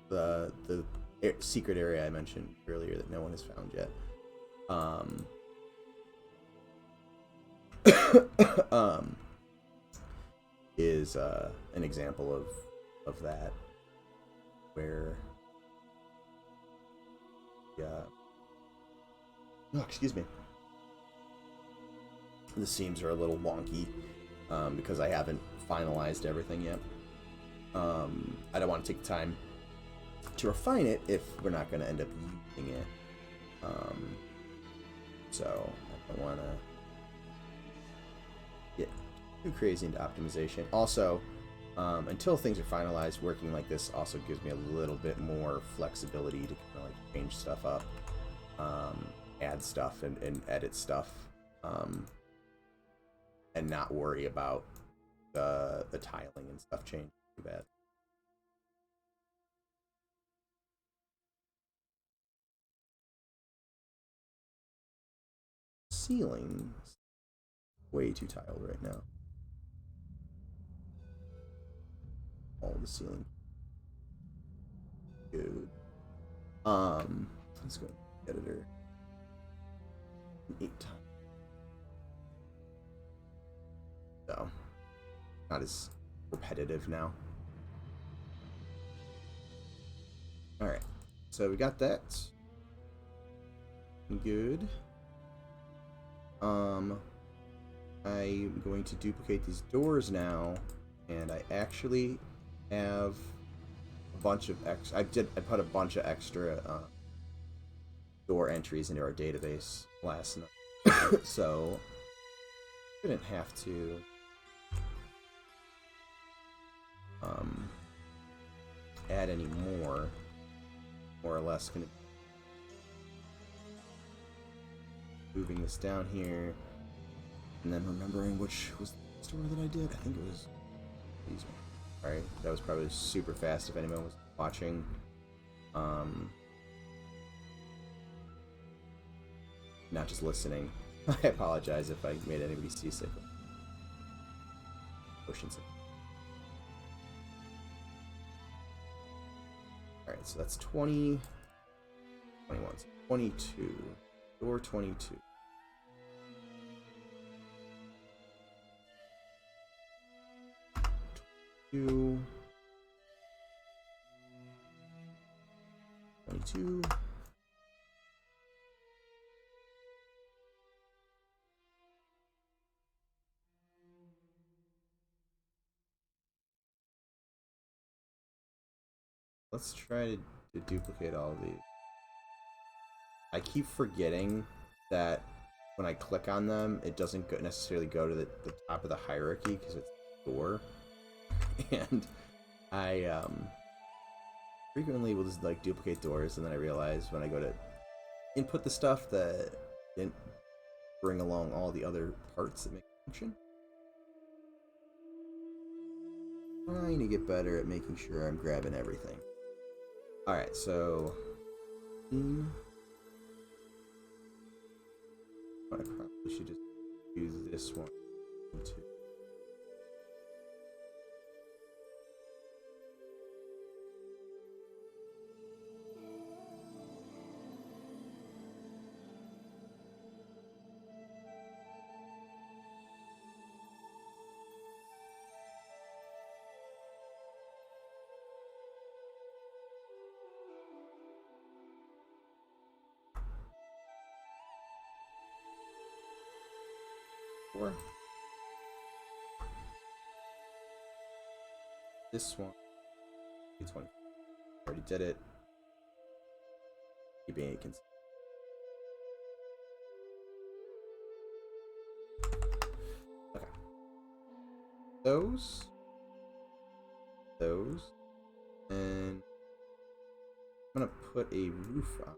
the secret area I mentioned earlier that no one has found yet. Um, is an example of that where oh, excuse me, the seams are a little wonky because I haven't finalized everything yet. I don't want to take the time to refine it if we're not going to end up using it. So I don't want to get too crazy into optimization. Also, until things are finalized, working like this also gives me a little bit more flexibility to kind of like change stuff up, add stuff and edit stuff, and not worry about the tiling and stuff changing too bad. Ceiling way too tiled right now. All the ceiling. Good. Let's go editor. 8 times. So not as repetitive now. Alright. So we got that. Good. I'm going to duplicate these doors now, and I actually have a bunch of I put a bunch of extra door entries into our database last night, so I didn't have to add any more. More or less going to moving this down here, and then remembering which was the store that I did. I think it was these ones. Alright, that was probably super fast if anyone was watching. Not just listening. I apologize if I made anybody seasick. Ocean sick. Alright, so that's 20, 21, 22. Door 22. Two. 22. Let's try to duplicate all of these. I keep forgetting that when I click on them, it doesn't necessarily go to the top of the hierarchy because it's a door. And I frequently will just like duplicate doors, and then I realize when I go to input the stuff that didn't bring along all the other parts that make it function. Trying to get better at making sure I'm grabbing everything. Alright, so I probably should just use this one too. This one, 20. Already did it. Keeping it consistent. Okay. Those, and I'm gonna put a roof on.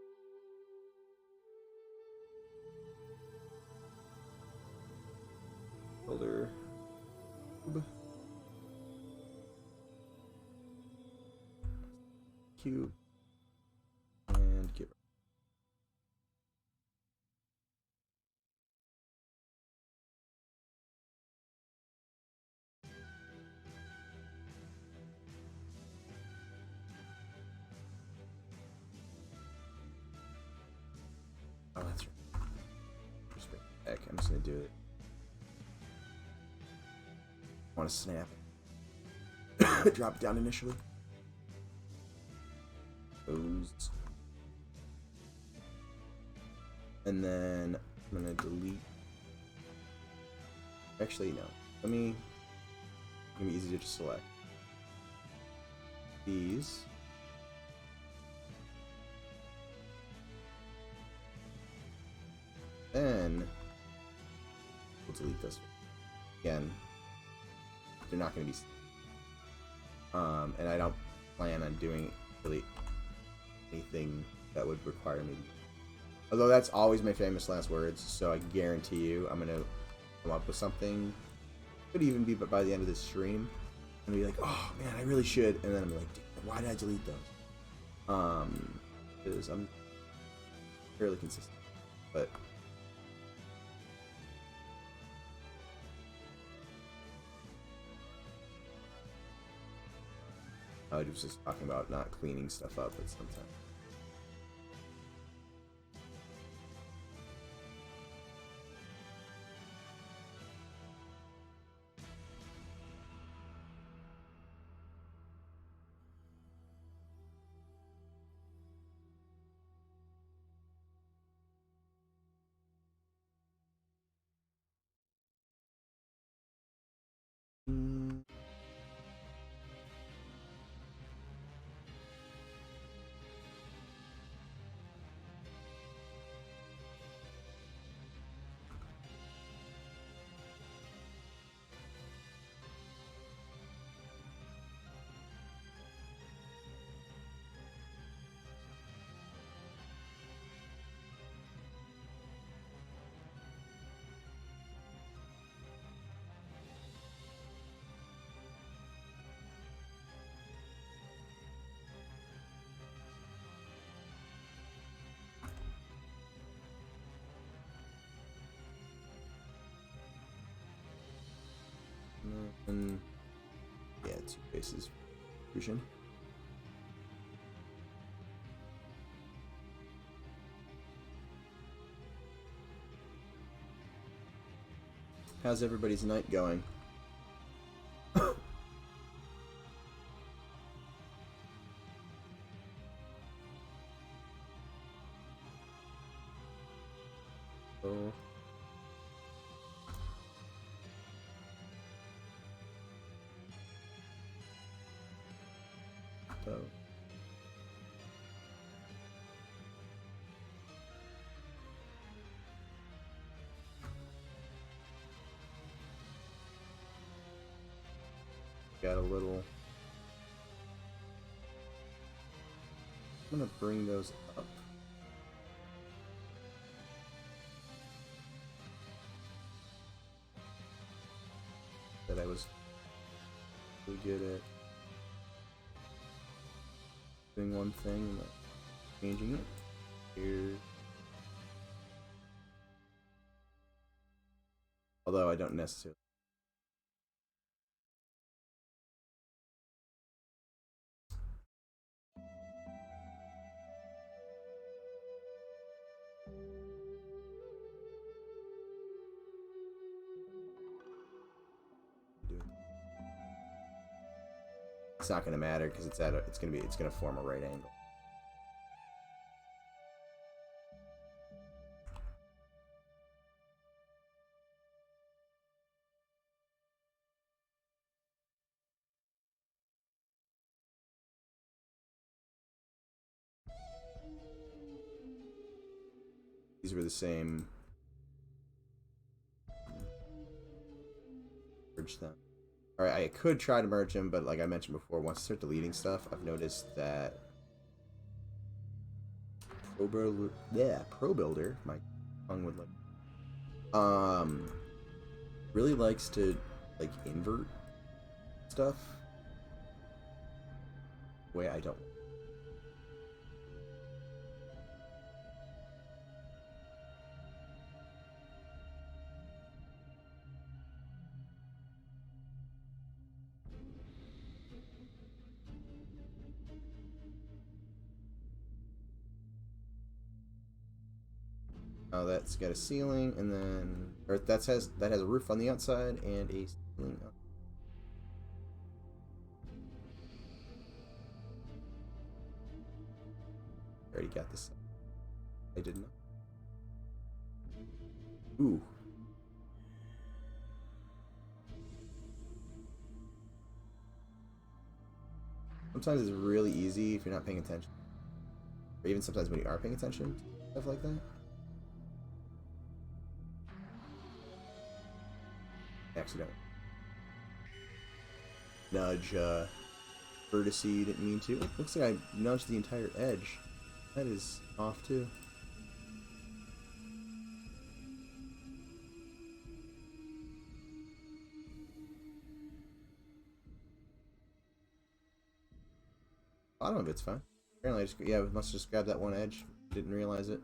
cube. And get... Oh, that's right. Heck, I'm just gonna do it. Want to snap? Drop it down initially. Those. And then I'm gonna delete. Actually, no. Let me. It's gonna be easier to select these. Then we'll delete this again. They're not going to be. And I don't plan on doing really anything that would require me. Although that's always my famous last words, so I guarantee you I'm going to come up with something. Could even be by the end of this stream. I'm going to be like, oh man, I really should. And then I'm like, why did I delete those? Because I'm fairly consistent. But I was just talking about not cleaning stuff up at some time. And yeah, 2 bases fusion. How's everybody's night going? Oh. So. Got a little. I'm gonna bring those up. That I was really good at doing one thing and like changing it. Here. Although I don't necessarily. It's not gonna matter because it's gonna form a right angle. These were the same. Merge them. Alright, I could try to merge them, but like I mentioned before, once I start deleting stuff, I've noticed that Pro Builder, my tongue would like, really likes to like invert stuff the way I don't. Oh, that's got a ceiling, and then or that has a roof on the outside and a ceiling. I already got this. I didn't know. Ooh. Sometimes it's really easy if you're not paying attention, or even sometimes when you are paying attention, stuff like that. Accident. Nudge, courtesy, you didn't mean to. Looks like I nudged the entire edge. That is off too. Bottom of it's fine. Apparently I just, yeah, we must just grab that one edge. Didn't realize it.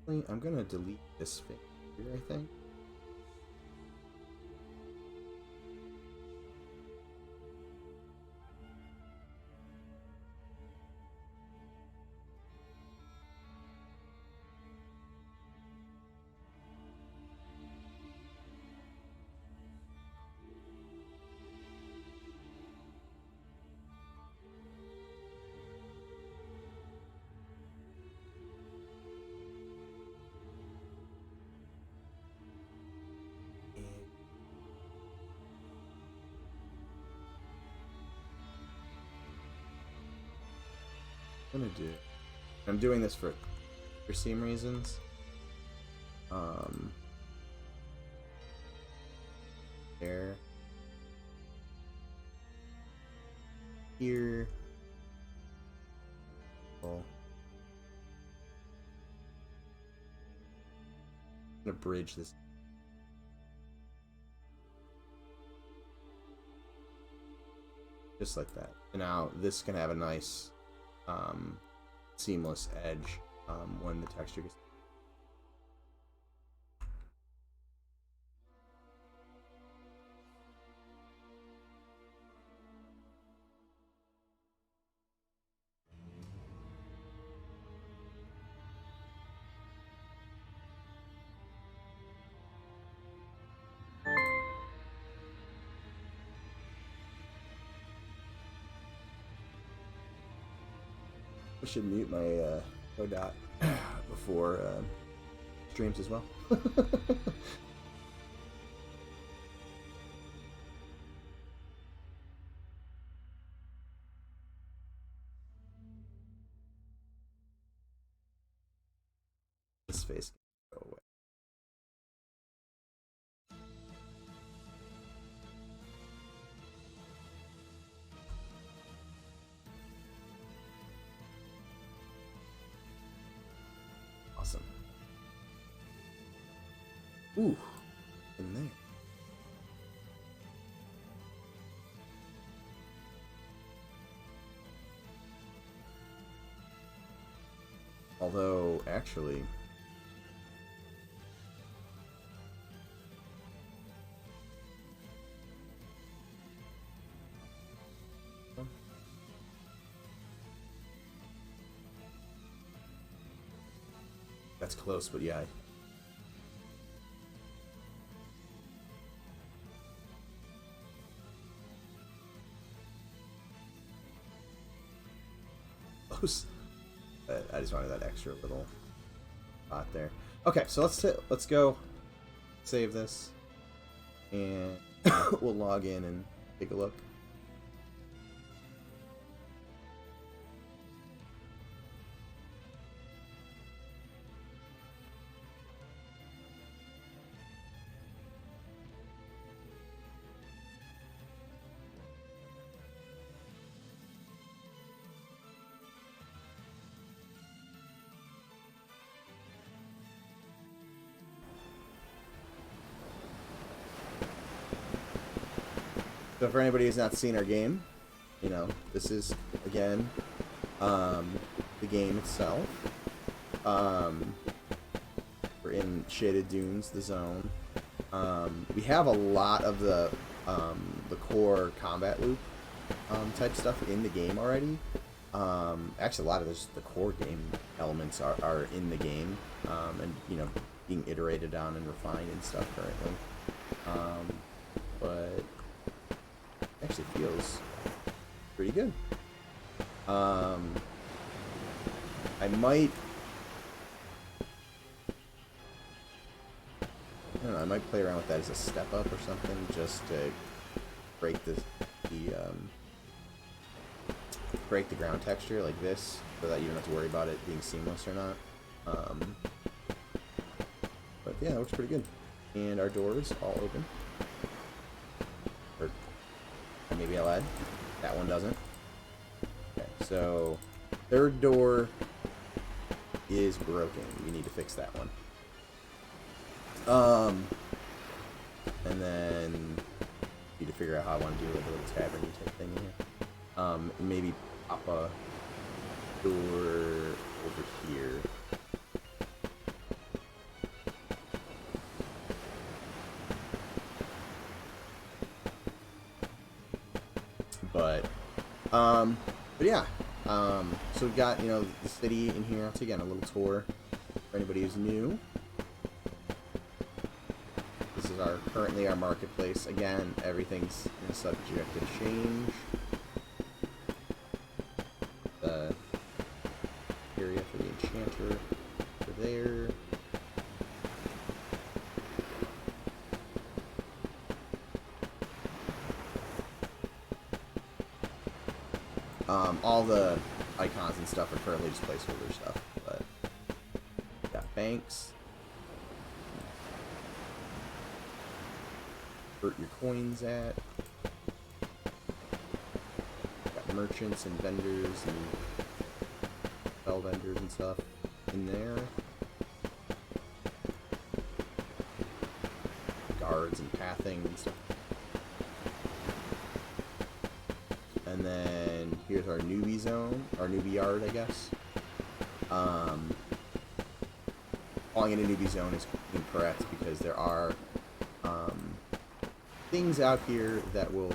And I'm gonna delete this figure, I think. I'm doing this for seam reasons. There. Here. Oh. I'm gonna bridge this. Just like that. And now this can have a nice seamless edge when the texture gets. I should mute my Godot before streams as well. This face can go away. Awesome. Ooh, in there. Although, actually, that's close, but yeah. Close. But I just wanted that extra little spot there. Okay, so let's go save this, and we'll log in and take a look. So for anybody who's not seen our game, you know, this is, again, the game itself. We're in Shaded Dunes, the zone. We have a lot of the core combat loop type stuff in the game already. Actually, a lot of the core game elements are in the game, and, you know, being iterated on and refined and stuff currently. But it actually feels pretty good. I don't know, I might play around with that as a step up or something, just to break break the ground texture like this, so that you don't have to worry about it being seamless or not. But yeah, it looks pretty good. And our doors all open. Or maybe I'll add. That one doesn't. Okay, so third door is broken. We need to fix that one. And then need to figure out how I want to do like a little tavern type thing in here. Maybe pop a door over here. But yeah, so we've got, you know, the city in here. So again, a little tour for anybody who's new. This is currently our marketplace. Again, everything's subject to change. The area for the enchanter over there. All the icons and stuff are currently just placeholder stuff, but got banks. Convert your coins at. Got merchants and vendors and spell vendors and stuff in there. Guards and pathing and stuff. And then here's our newbie zone, our newbie yard, I guess. Calling it a newbie zone is incorrect because there are things out here that will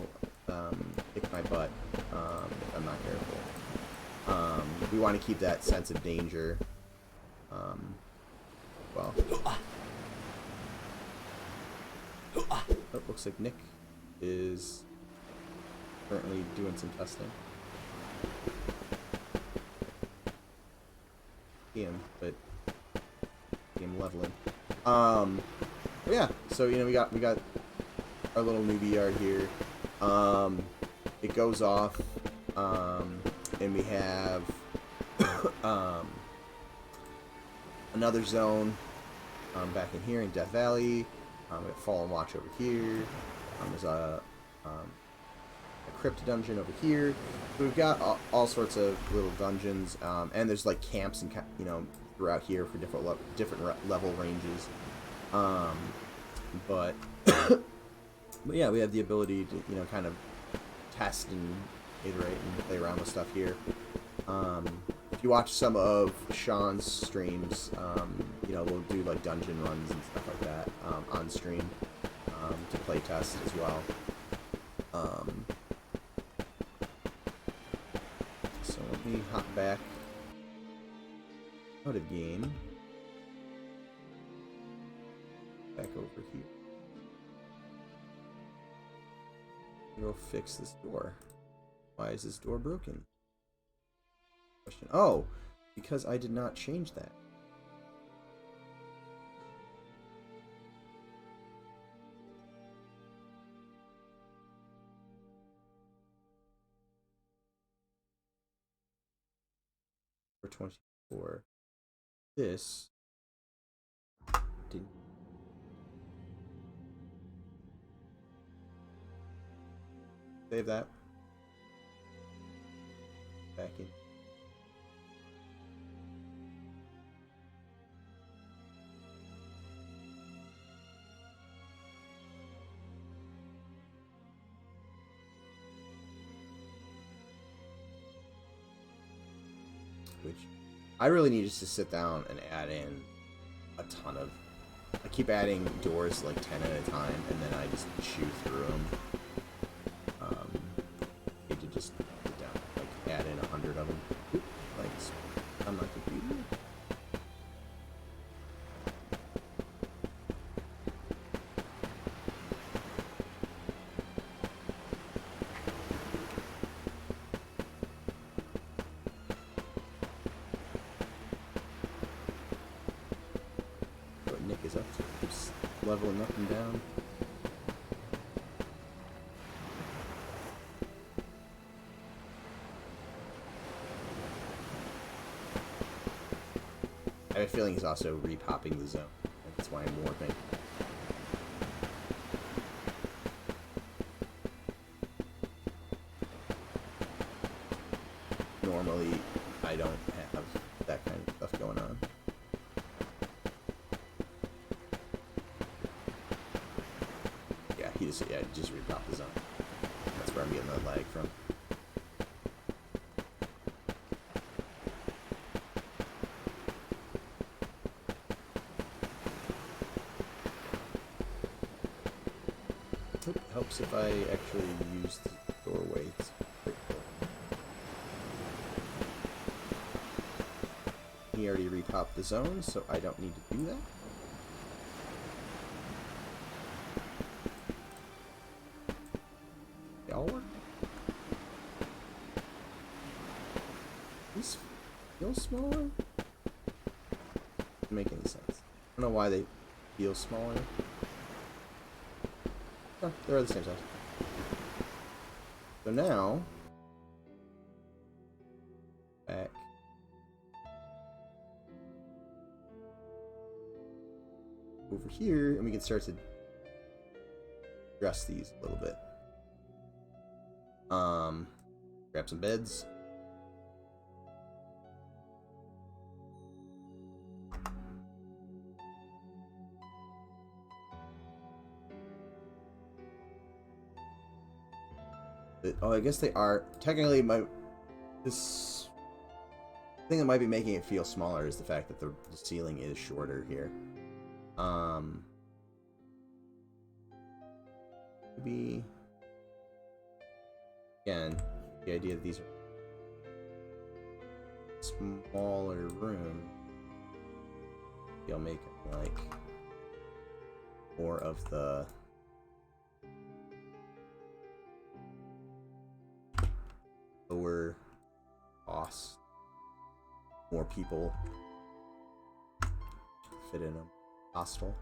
kick my butt if I'm not careful. We want to keep that sense of danger. Well, oh, looks like Nick is currently doing some testing. But leveling. But yeah, so you know we got our little newbie yard here. It goes off, and we have another zone back in here in Death Valley. We have Fallen Watch over here. There's a crypt dungeon over here. So we've got all sorts of little dungeons, and there's like camps and, you know, throughout here for different level ranges. But but yeah, we have the ability to, you know, kind of test and iterate and play around with stuff here. If you watch some of Sean's streams, you know, we'll do like dungeon runs and stuff like that on stream to play test as well. So let me hop back out of game. Back over here. Go fix this door. Why is this door broken? Question. Oh, because I did not change that. For 24. This didn't. Save that. Back in. which I really need just to sit down and add in a ton of. I keep adding doors like 10 at a time, and then I just chew through them. Need to just sit down, like add in 100 of them. Like on my computer. What Nick is up to? Keeps leveling up and down. I have a feeling he's also repopping the zone. That's why I'm warping. Normally, I don't have that kind of stuff going on. Yeah, he just repopped the zone. That's where I'm getting the lag from. It helps if I actually use the doorways. He already repopped the zone, so I don't need to do that. They all work. These feel smaller? Doesn't make any sense. I don't know why they feel smaller. Oh, they're the same size. So now, back. Over here, and we can start to dress these a little bit. Grab some beds. Oh, I guess they are. Technically, this thing that might be making it feel smaller is the fact that the ceiling is shorter here. Maybe again, the idea that these are smaller room, you'll make like more of the lower cost, more people fit in a hostel.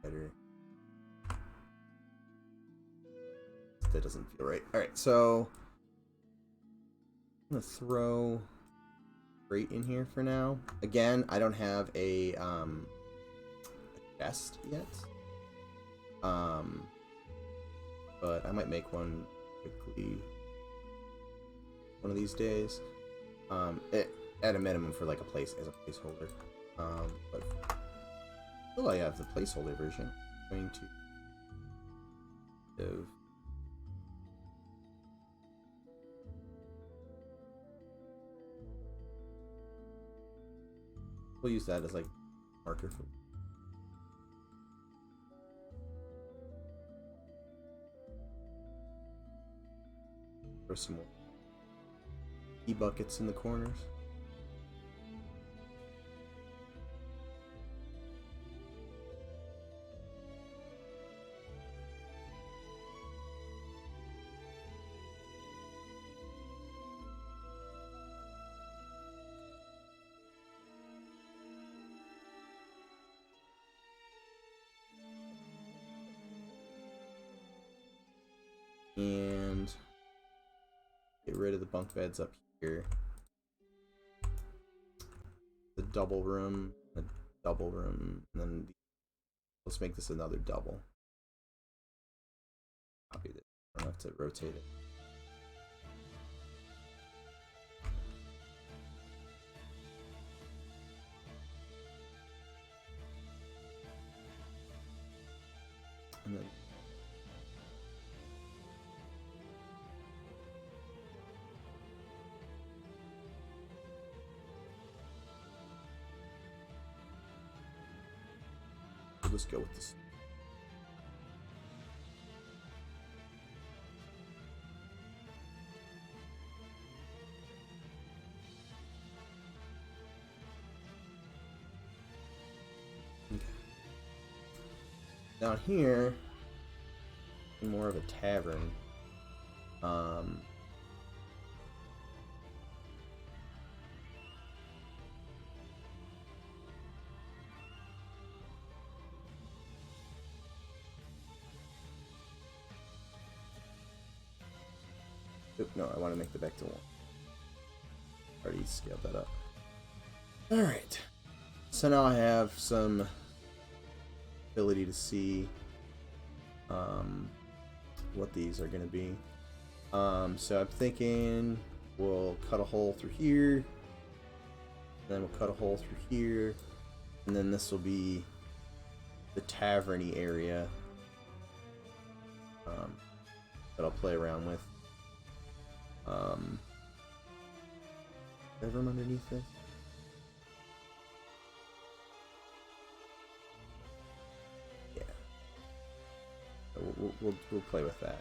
Better. That doesn't feel right. Alright, so I'm gonna throw crate in here for now. Again, I don't have a chest yet. But I might make one quickly one of these days. At a minimum for like a place as a placeholder. But oh, I have the placeholder version. I'm going to give we'll use that as like marker for some more e-buckets in the corners. And get rid of the bunk beds up here. The double room, and then let's make this another double. Copy this. I don't have to rotate it. And then we'll just go with this. Okay. Down here, more of a tavern. No, I want to make the back to 1. Already scaled that up. Alright. So now I have some ability to see what these are going to be. So I'm thinking we'll cut a hole through here. Then we'll cut a hole through here. And then this will be the tavern-y area that I'll play around with. Bedroom underneath this. Yeah. We'll play with that.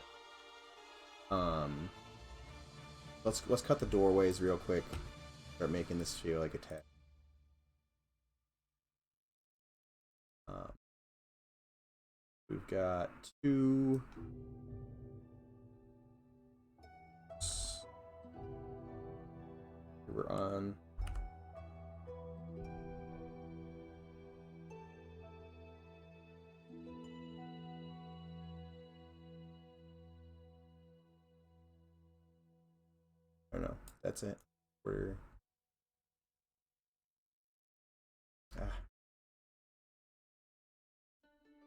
Let's cut the doorways real quick. Start making this feel like a tag. We've got 2. We're on. I don't know. That's it. We're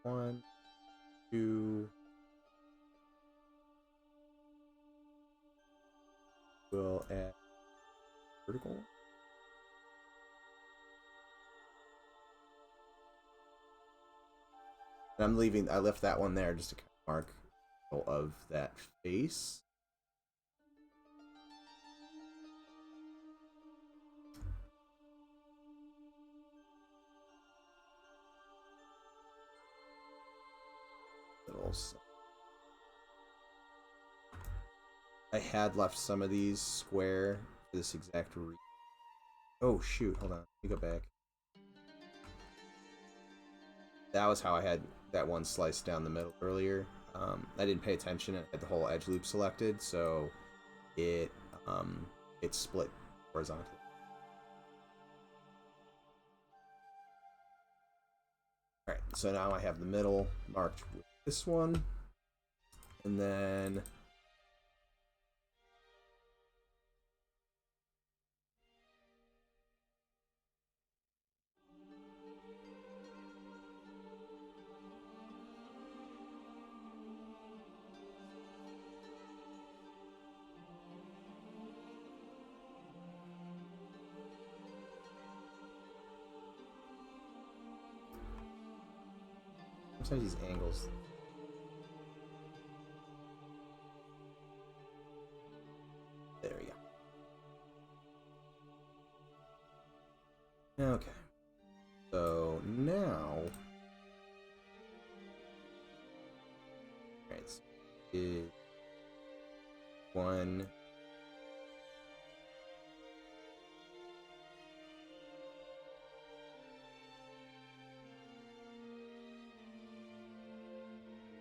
1, 2. We'll add vertical. And I'm leaving. I left that one there just to mark of that face. I had left some of these square for this exact reason. Oh shoot, hold on. Let me go back. That was how I had that one sliced down the middle earlier. I didn't pay attention. I had the whole edge loop selected, so it split horizontally. Alright, so now I have the middle marked with this one. And then sometimes these angles. There we go. Okay. So now, right, so is 1.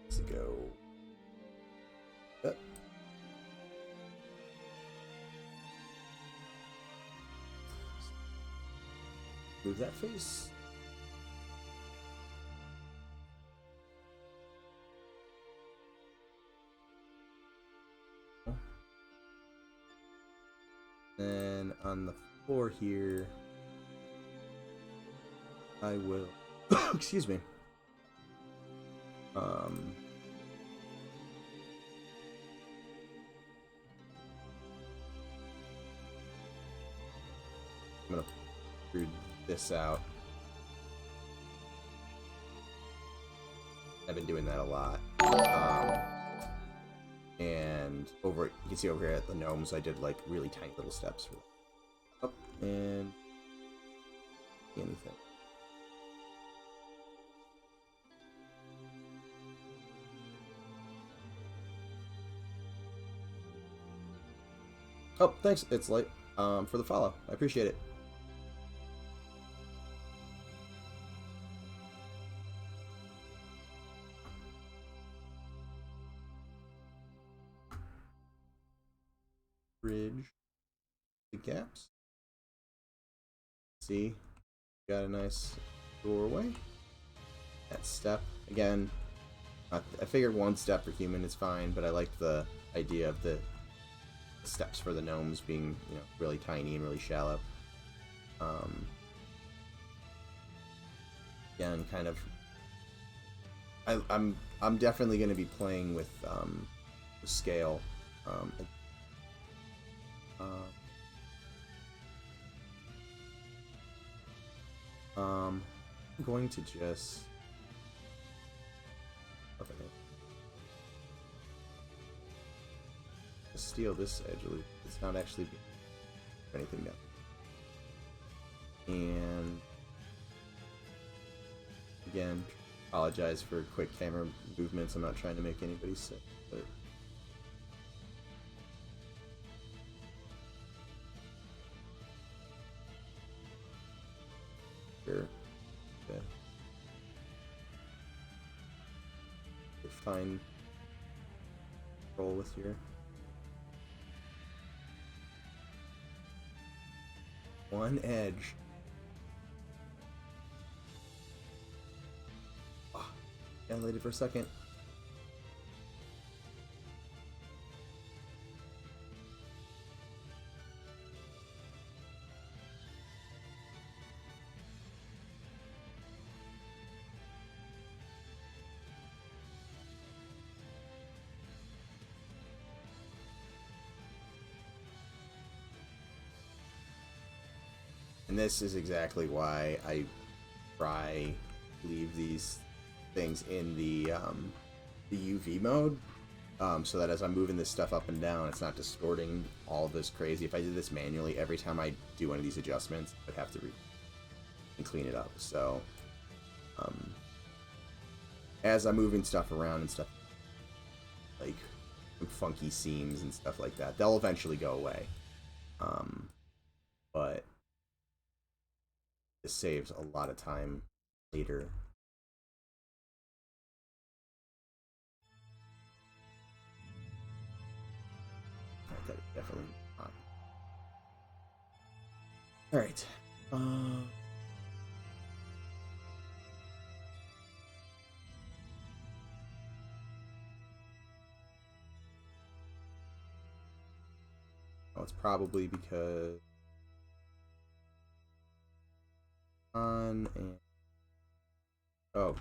Let's go. Up. Move that face. Then on the floor here, I will. Excuse me. I'm gonna screw this out. I've been doing that a lot. And over, you can see over here at the gnomes, I did like really tiny little steps for up and anything. Oh, thanks. It's late for the follow. I appreciate it. Bridge the gaps. See, got a nice doorway. That step again. I figured one step for human is fine, but I liked the idea of the steps for the gnomes being, you know, really tiny and really shallow. Again, kind of. I'm definitely going to be playing with scale. I'm going to just. Okay. Steal this edge. It's not actually anything down. And again, apologize for quick camera movements. I'm not trying to make anybody sick, but sure. Okay. Fine. Roll with your. One edge. Oh, dilated for a second. And this is exactly why I try leave these things in the UV mode, so that as I'm moving this stuff up and down, it's not distorting all of this crazy. If I did this manually, every time I do one of these adjustments, I'd have to and clean it up. So as I'm moving stuff around and stuff, like funky seams and stuff like that, they'll eventually go away. But this saves a lot of time later. That is definitely not. All right. Oh, it's probably because on and oh.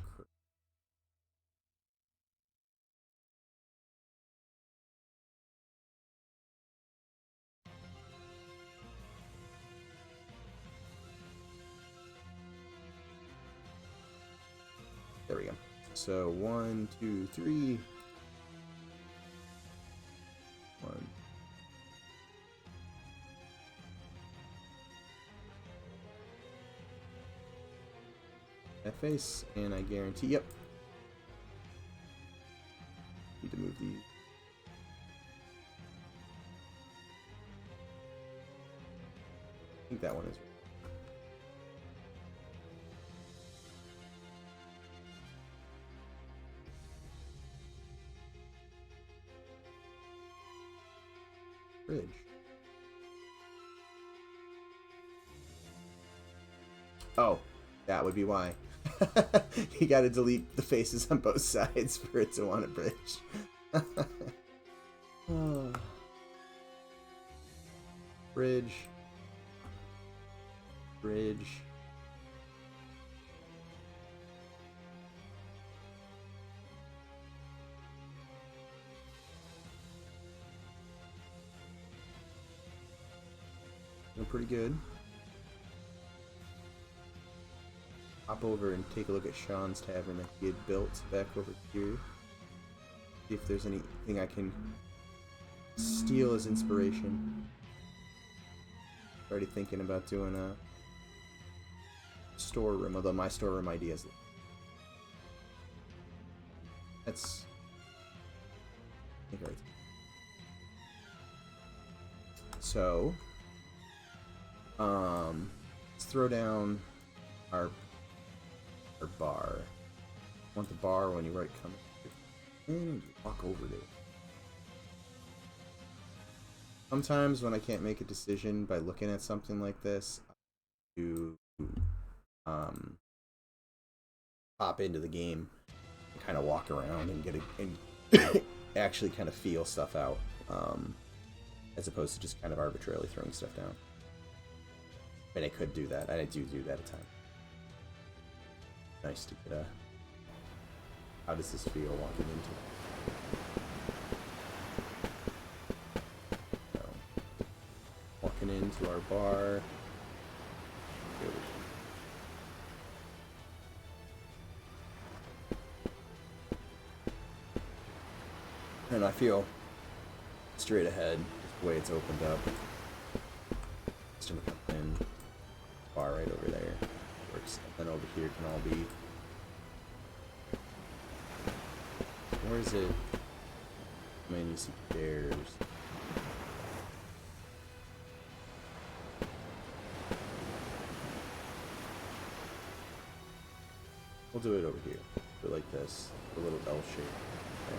There we go. So 1, 2, 3. 1. That face, and I guarantee, yep. Need to move these. I think that one is. Bridge. Oh, that would be why. You gotta delete the faces on both sides for it to want a bridge. Oh. Bridge. Bridge. Doing pretty good. Hop over and take a look at Sean's Tavern that he had built back over here. See if there's anything I can steal as inspiration. Already thinking about doing a storeroom, although my storeroom idea is that's I think right. So let's throw down our bar. Want the bar when you come and walk over to it. Sometimes when I can't make a decision by looking at something like this, I do hop into the game and kind of walk around and get and actually kind of feel stuff out, as opposed to just kind of arbitrarily throwing stuff down. I mean, I could do that. I do that at times. Nice to get a. How does this feel walking into it? So, walking into our bar. And I feel straight ahead, just the way it's opened up. Just gonna come in, bar right over there. Works. And then over here can all be. Where is it? I mean, you see chairs. We'll do it over here. Do it like this. A little L shape. Okay.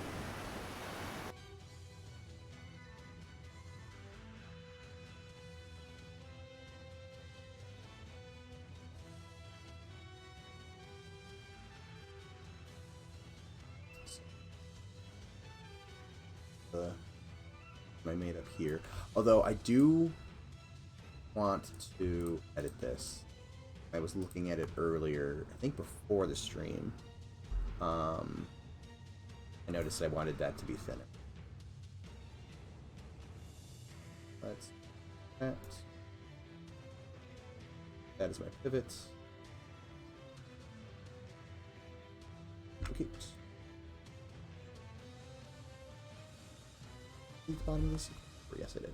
I made up here. Although I do want to edit this. I was looking at it earlier, I think before the stream. I noticed I wanted that to be thinner. That's that. That is my pivot. Okay. The bottom of this? Yes, I did.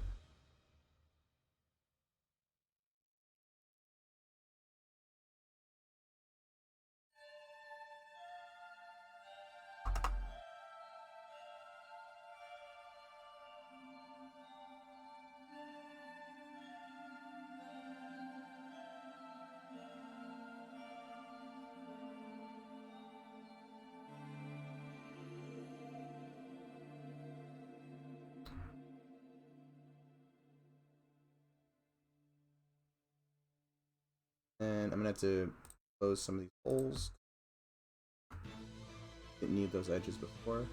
And I'm gonna have to close some of these holes. Didn't need those edges before.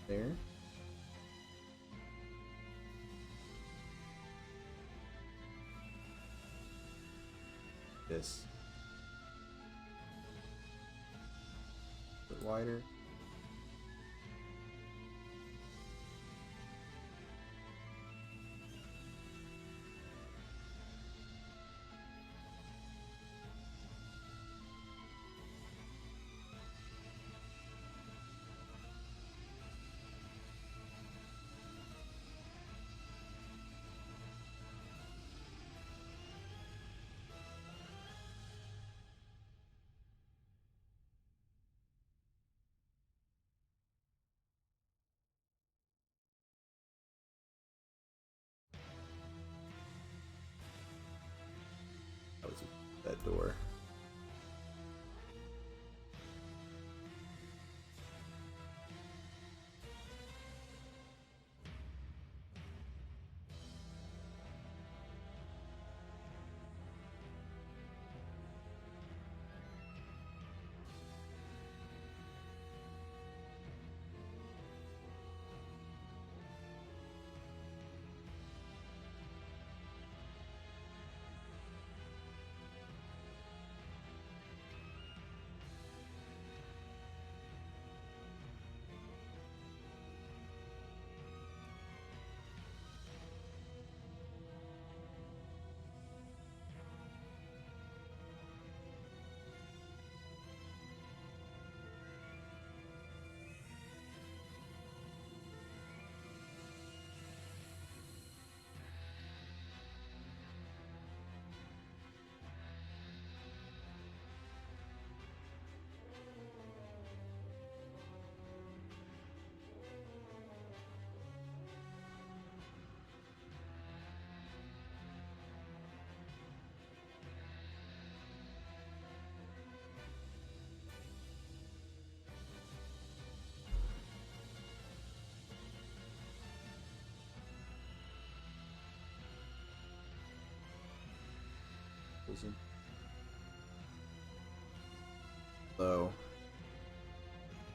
there. This a bit wider. That was that door. So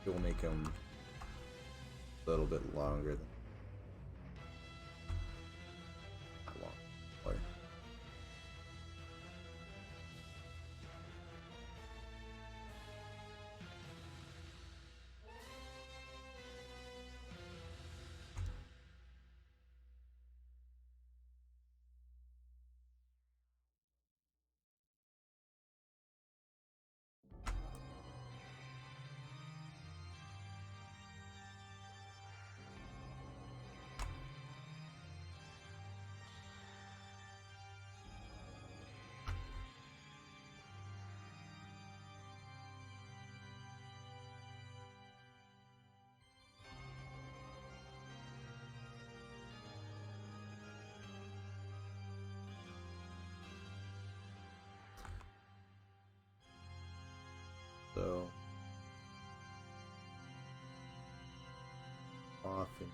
it will make them a little bit longer than not long. Or so often.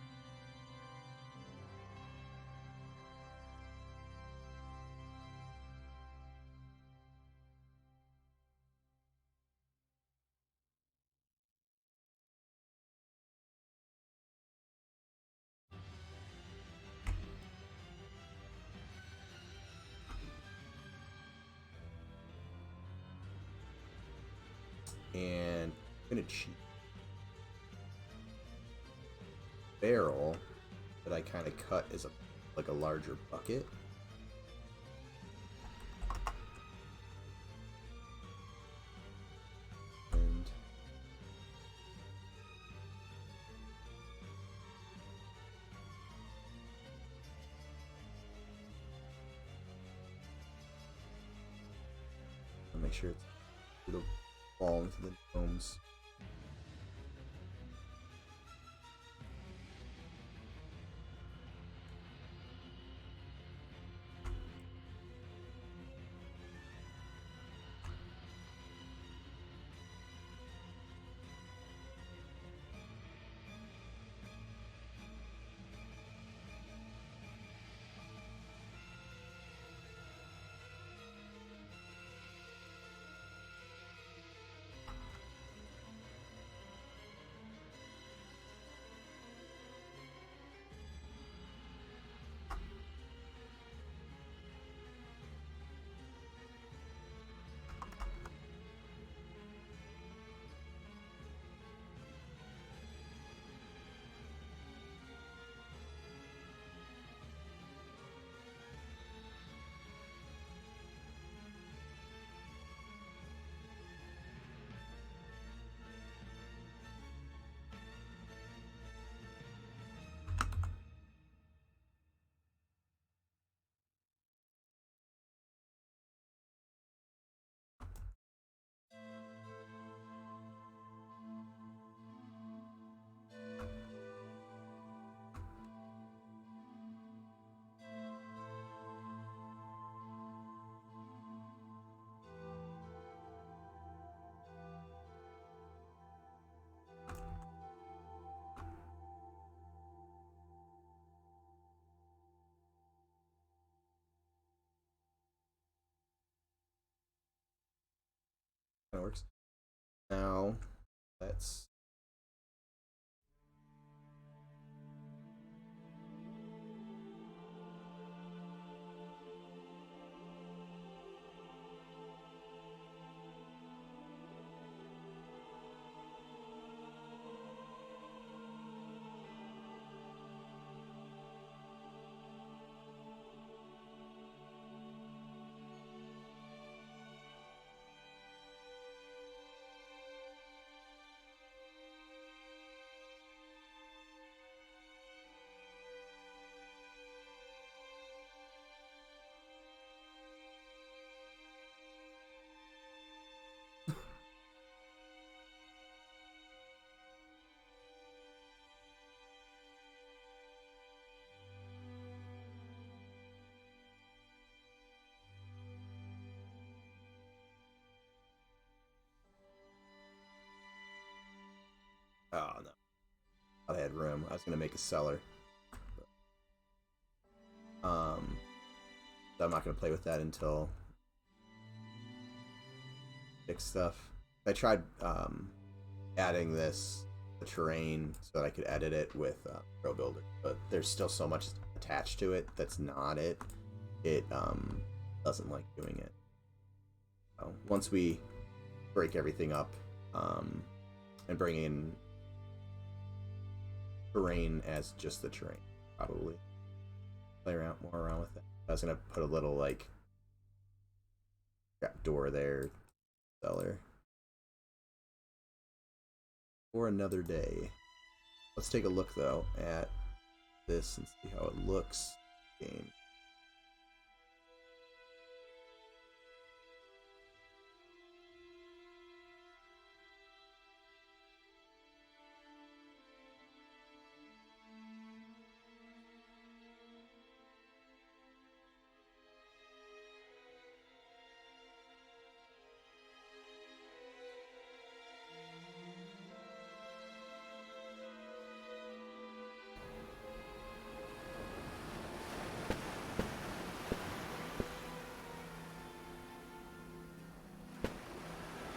And I'm gonna cheat barrel that I kind of cut as a like a larger bucket. And I'll make sure it'll fall into the domes. works. Now, let's... Oh, no. I had room. I was going to make a cellar. So I'm not going to play with that until fix stuff. I tried adding the terrain so that I could edit it with Pro Builder, but there's still so much attached to it that's not it. It doesn't like doing it. So once we break everything up and bring in terrain as just the terrain, probably play more around with it. I was gonna put a little like trap door there, cellar, for another day. Let's take a look though at this and see how it looks. Game.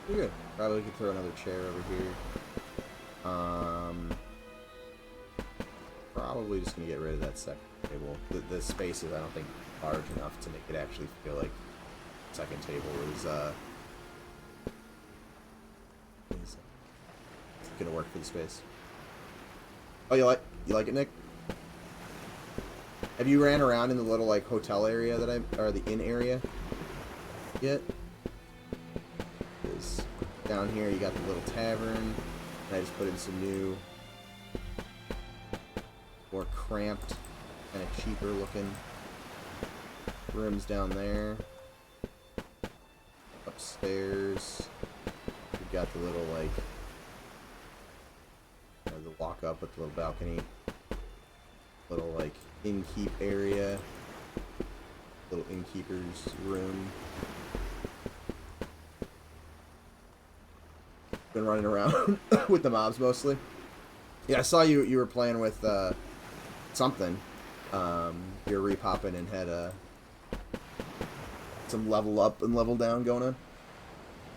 Pretty good. Probably could throw another chair over here. Probably just gonna get rid of that second table. The space is, I don't think, large enough to make it actually feel like second table is gonna work for the space. Oh, you like it, Nick? Have you ran around in the little like hotel area or the inn area yet? Is down here you got the little tavern, and I just put in some new, more cramped, kind of cheaper looking rooms down there. Upstairs we've got the little like the walk up with the little balcony, little like innkeep area, little innkeeper's room. Been running around with the mobs mostly. Yeah, I saw you were playing with something. You were repopping and had some level up and level down going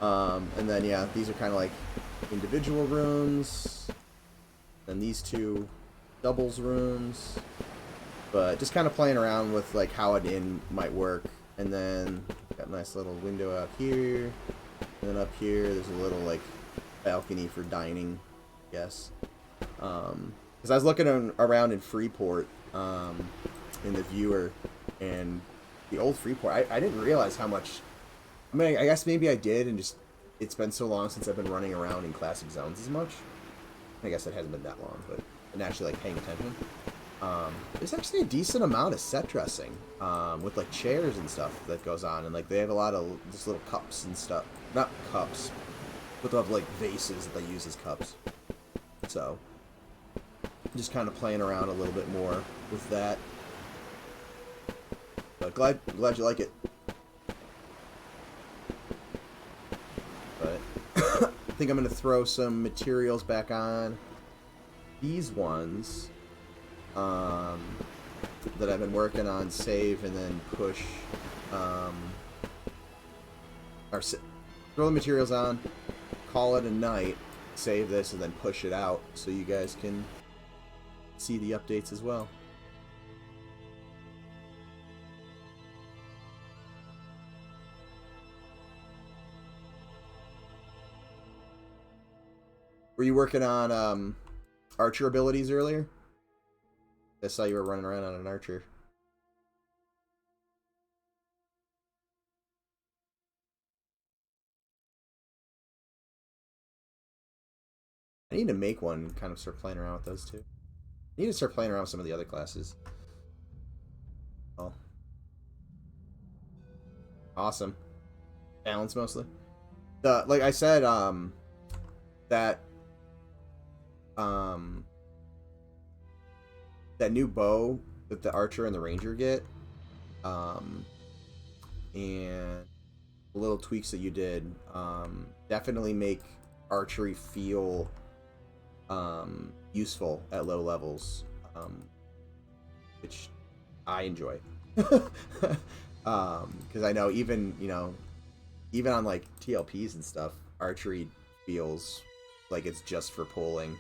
on. And then yeah, these are kind of like individual rooms, and these two doubles rooms. But just kind of playing around with like how an inn might work. And then got a nice little window out here, and then up here there's a little like balcony for dining, I guess. Because I was looking around in Freeport, in the viewer, and the old Freeport, I didn't realize how much. I mean, I guess maybe I did, and just it's been so long since I've been running around in classic zones as much. I guess it hasn't been that long, but and actually like paying attention. There's actually a decent amount of set dressing, with like chairs and stuff that goes on, and like they have a lot of just little cups and stuff. Not cups, but they'll have like vases that they use as cups. So just kind of playing around a little bit more with that. But glad you like it. But I think I'm gonna throw some materials back on. These ones that I've been working on, save and then push, or throw the materials on, call it a night, save this, and then push it out so you guys can see the updates as well. Were you working on archer abilities earlier? I saw you were running around on an archer. I need to make one and kind of start playing around with those too. I need to start playing around with some of the other classes. Oh. Awesome. Balance mostly. Like I said, that new bow that the archer and the ranger get, and the little tweaks that you did, definitely make archery feel useful at low levels, which I enjoy. Because I know even on like TLPs and stuff, archery feels like it's just for pulling.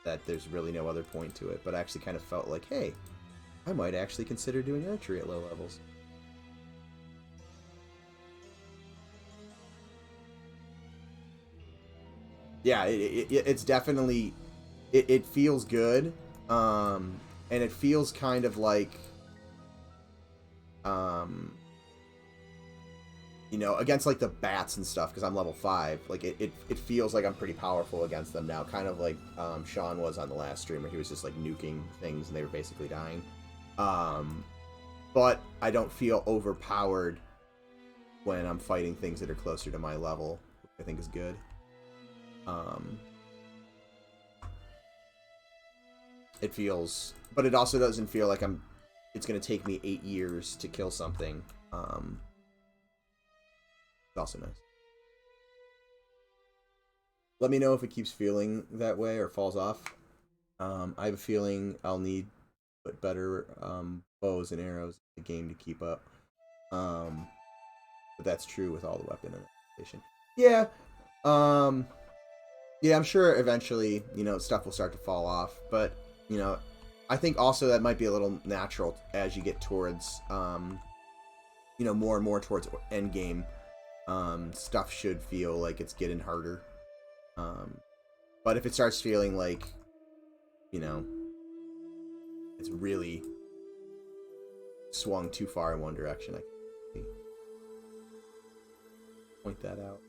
That there's really no other point to it, but I actually kind of felt like, hey, I might actually consider doing archery at low levels. Yeah, it's definitely, it feels good, and it feels kind of like, against like the bats and stuff, because I'm level 5, like it feels like I'm pretty powerful against them now, kind of like Sean was on the last stream where he was just like nuking things and they were basically dying. But I don't feel overpowered when I'm fighting things that are closer to my level, which I think is good. It feels, but it also doesn't feel like it's gonna take me 8 years to kill something. It's also nice. Let me know if it keeps feeling that way or falls off. I have a feeling I'll need better bows and arrows in the game to keep up. But that's true with all the weapon adaptation. Yeah. Yeah, I'm sure eventually, stuff will start to fall off, but, I think also that might be a little natural as you get towards, more and more towards end game. Stuff should feel like it's getting harder. But if it starts feeling like, it's really swung too far in one direction, I can point that out.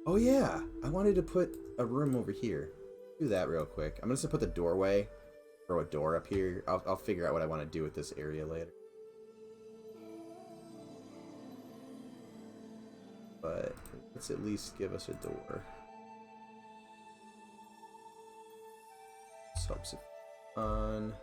Oh yeah, I wanted to put a room over here. Do that real quick. I'm just gonna put the doorway, throw a door up here. I'll figure out what I want to do with this area later. But let's at least give us a door. Helps it on.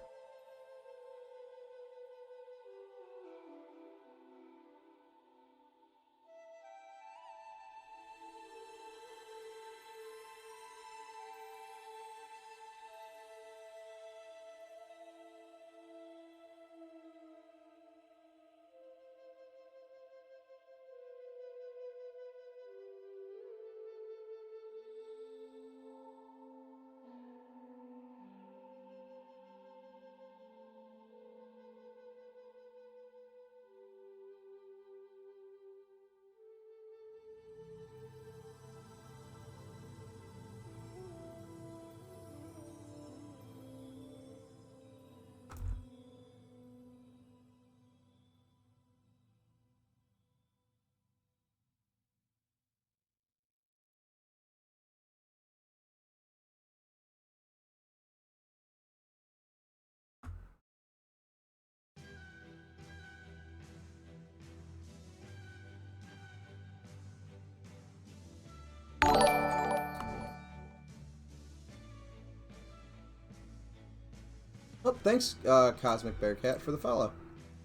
Oh, thanks, Cosmic Bearcat, for the follow.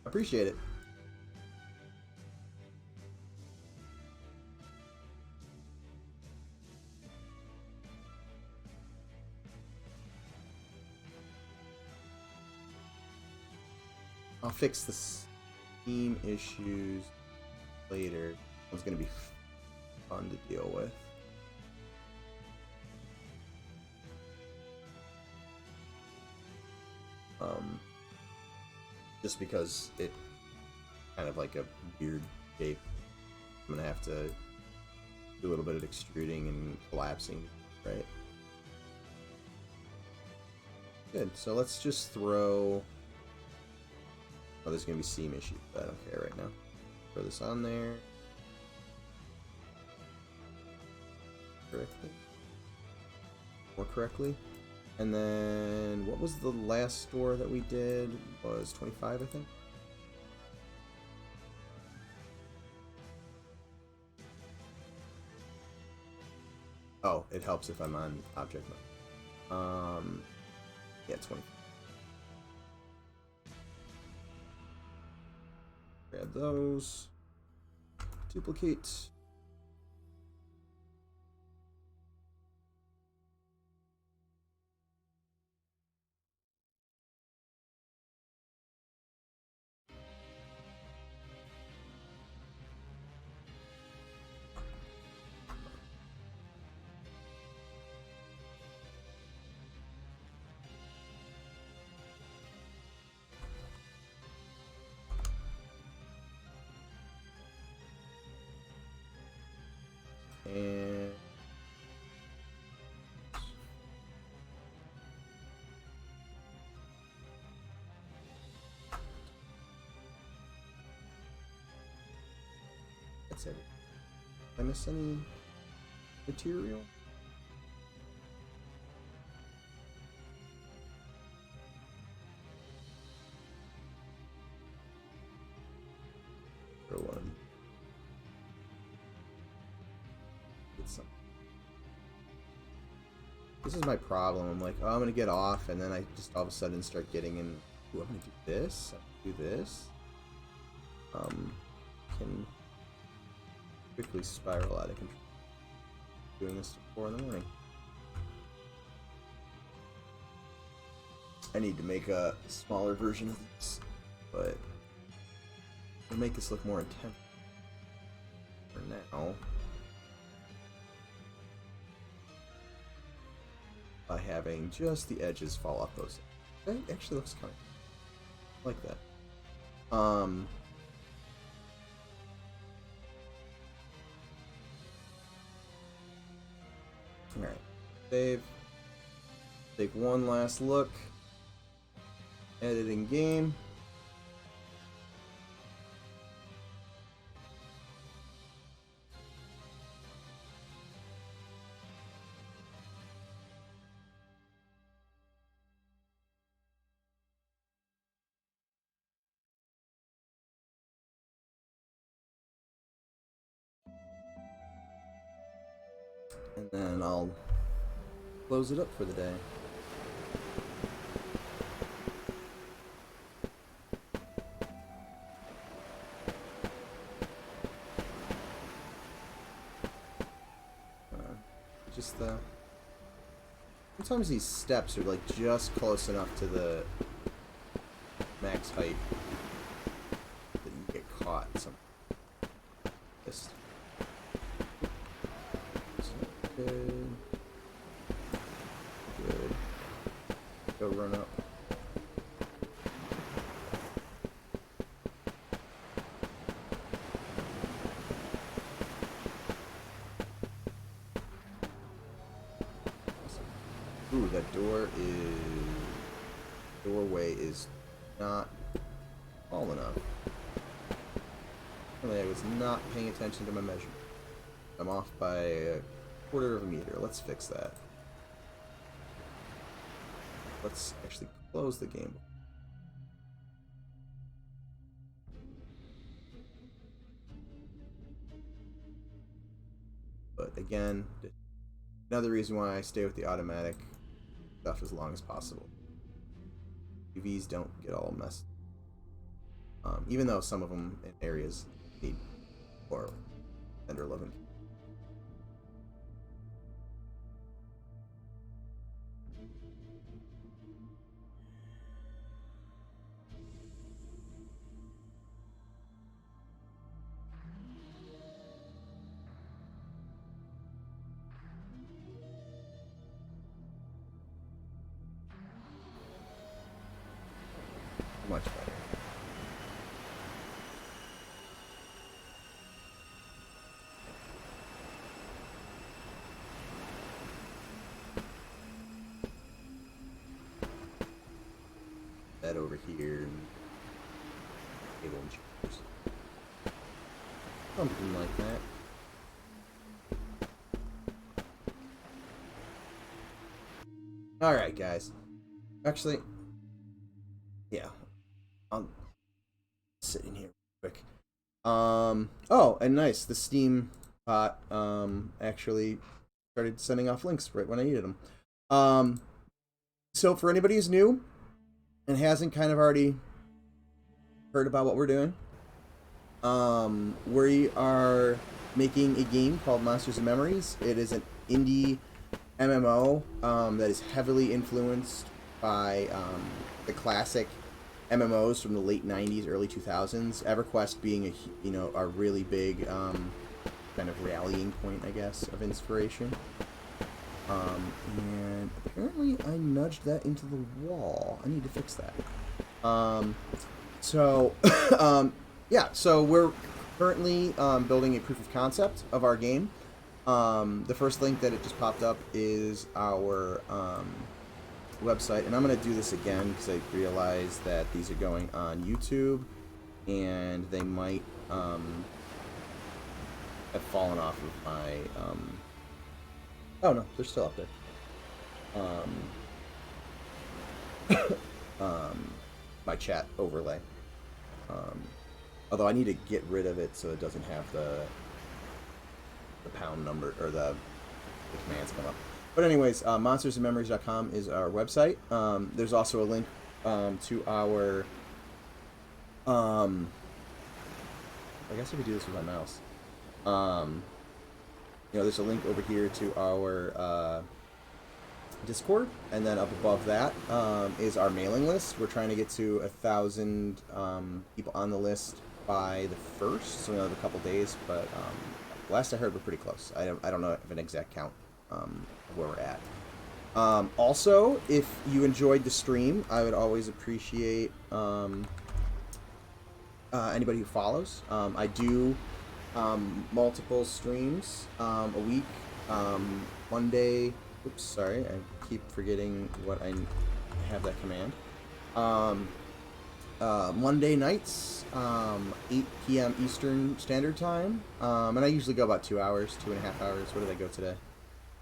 Appreciate it. I'll fix the Steam issues later. It's gonna be fun to deal with. Just because it kind of like a weird shape, I'm gonna have to do a little bit of extruding and collapsing, right? Good, so let's just throw... Oh, there's gonna be seam issues, but I don't care right now. Throw this on there. Correctly. More correctly. And then, what was the last store that we did? It was 25, I think? Oh, it helps if I'm on object mode. Yeah, 20. Grab those. Duplicate. And that's it. Did I miss any material? For one. This is my problem. I'm like, oh, I'm gonna get off, and then I just all of a sudden start getting in. Ooh, I'm gonna do this. I'm gonna do this. Can quickly spiral out of control. Doing this till 4 in the morning. I need to make a smaller version of this, but to make this look more intense for now. By having just the edges fall off those. That actually looks kind of like that. Alright. Save. Take one last look. Edit in game. And then I'll close it up for the day. Just the... Sometimes these steps are like just close enough to the max height that you get caught. Some just good. Good. Go run up. Ooh, that doorway is not tall enough. Apparently I was not paying attention to my measurement. I'm off by a quarter of a meter. Let's fix that. Let's actually close the game. But again, another reason why I stay with the automatic stuff as long as possible. UVs don't get all messed. Even though some of them in areas need more tender loving. bed over here and table and chairs. Something like that. Alright, guys. Actually, yeah. I'll sit in here real quick. Oh, and nice. The Steam bot actually started sending off links right when I needed them. So for anybody who's new and hasn't kind of already heard about what we're doing, we are making a game called Monsters and Memories. It is an indie MMO that is heavily influenced by the classic MMOs from the late 90s, early 2000s. EverQuest being a really big kind of rallying point, I guess, of inspiration. And apparently I nudged that into the wall. I need to fix that. Yeah, so we're currently building a proof of concept of our game. The first link that it just popped up is our website, and I'm going to do this again because I realize that these are going on YouTube, and they might have fallen off of my... oh no, they're still up there. My chat overlay. Although I need to get rid of it so it doesn't have the pound number or the commands come up. But anyways, monstersandmemories.com is our website. There's also a link to our... I guess I could do this with my mouse. There's a link over here to our Discord, and then up above that is our mailing list. We're trying to get to 1,000 people on the list by the 1st, so we have a couple days, but last I heard we're pretty close. I don't know an exact count of where we're at. Also, if you enjoyed the stream, I would always appreciate anybody who follows. I do multiple streams a week. Monday... Oops, sorry. I keep forgetting what I have that command. Monday nights, 8 p.m. Eastern Standard Time. And I usually go about 2 hours, 2.5 hours. What did I go today?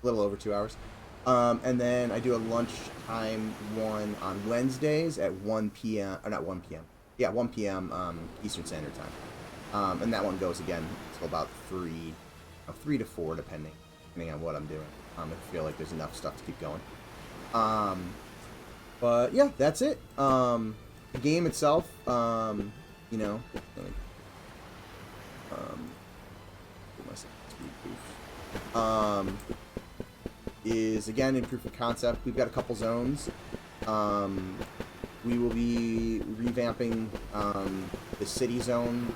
A little over 2 hours. And then I do a lunchtime one on Wednesdays at 1 p.m. Or not 1 p.m. Yeah, 1 p.m. Eastern Standard Time. And that one goes again until about 3 to 4, depending on what I'm doing. I feel like there's enough stuff to keep going. But yeah, that's it. The game itself, is again in proof of concept. We've got a couple zones. We will be revamping the city zone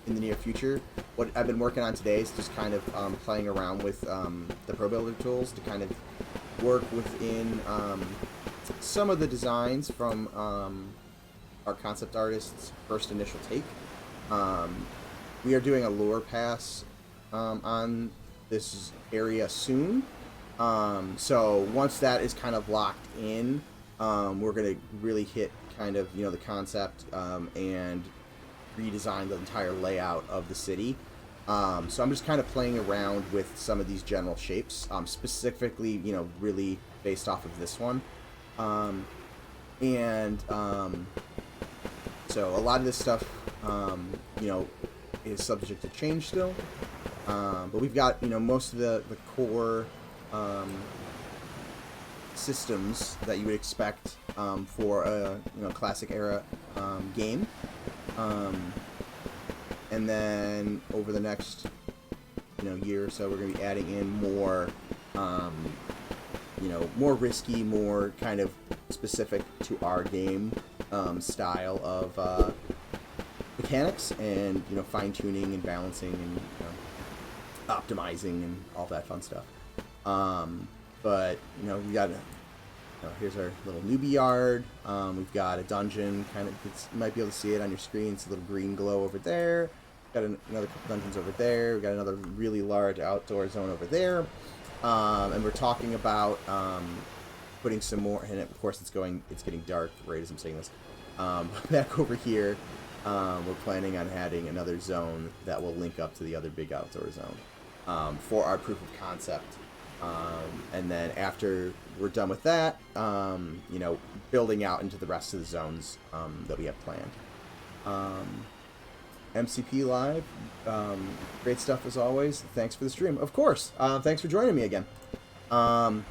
in the near future. What I've been working on today is just kind of playing around with the Pro Builder tools to kind of work within some of the designs from our concept artist's first initial take. We are doing a lore pass on this area soon. So once that is kind of locked in, we're going to really hit kind of, the concept and redesign the entire layout of the city. So I'm just kind of playing around with some of these general shapes, specifically, really based off of this one. So a lot of this stuff, is subject to change still. But we've got, most of the core systems that you would expect for a classic era game. And then over the next year or so, we're going to be adding in more more risky, more kind of specific to our game style of mechanics, and fine-tuning and balancing and optimizing and all that fun stuff. But we got here's our little newbie yard. We've got a dungeon, kind of, you might be able to see it on your screen. It's a little green glow over there. Got another couple dungeons over there. We got another really large outdoor zone over there. And we're talking about putting some more, and of course it's getting dark right as I'm saying this. Back over here, we're planning on adding another zone that will link up to the other big outdoor zone for our proof of concept. And then after we're done with that, you know, building out into the rest of the zones that we have planned. MCP Live, great stuff as always. Thanks for the stream. Of course. Thanks for joining me again. And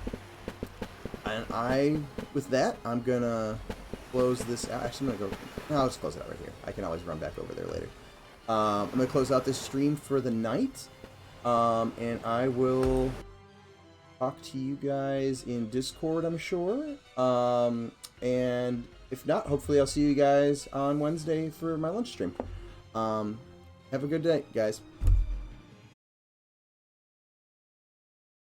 with that, I'm gonna close this out. Actually, I'm gonna go. No, I'll just close it out right here. I can always run back over there later. I'm gonna close out this stream for the night, and I will talk to you guys in Discord, I'm sure. And if not, hopefully I'll see you guys on Wednesday for my lunch stream. Have a good day, guys.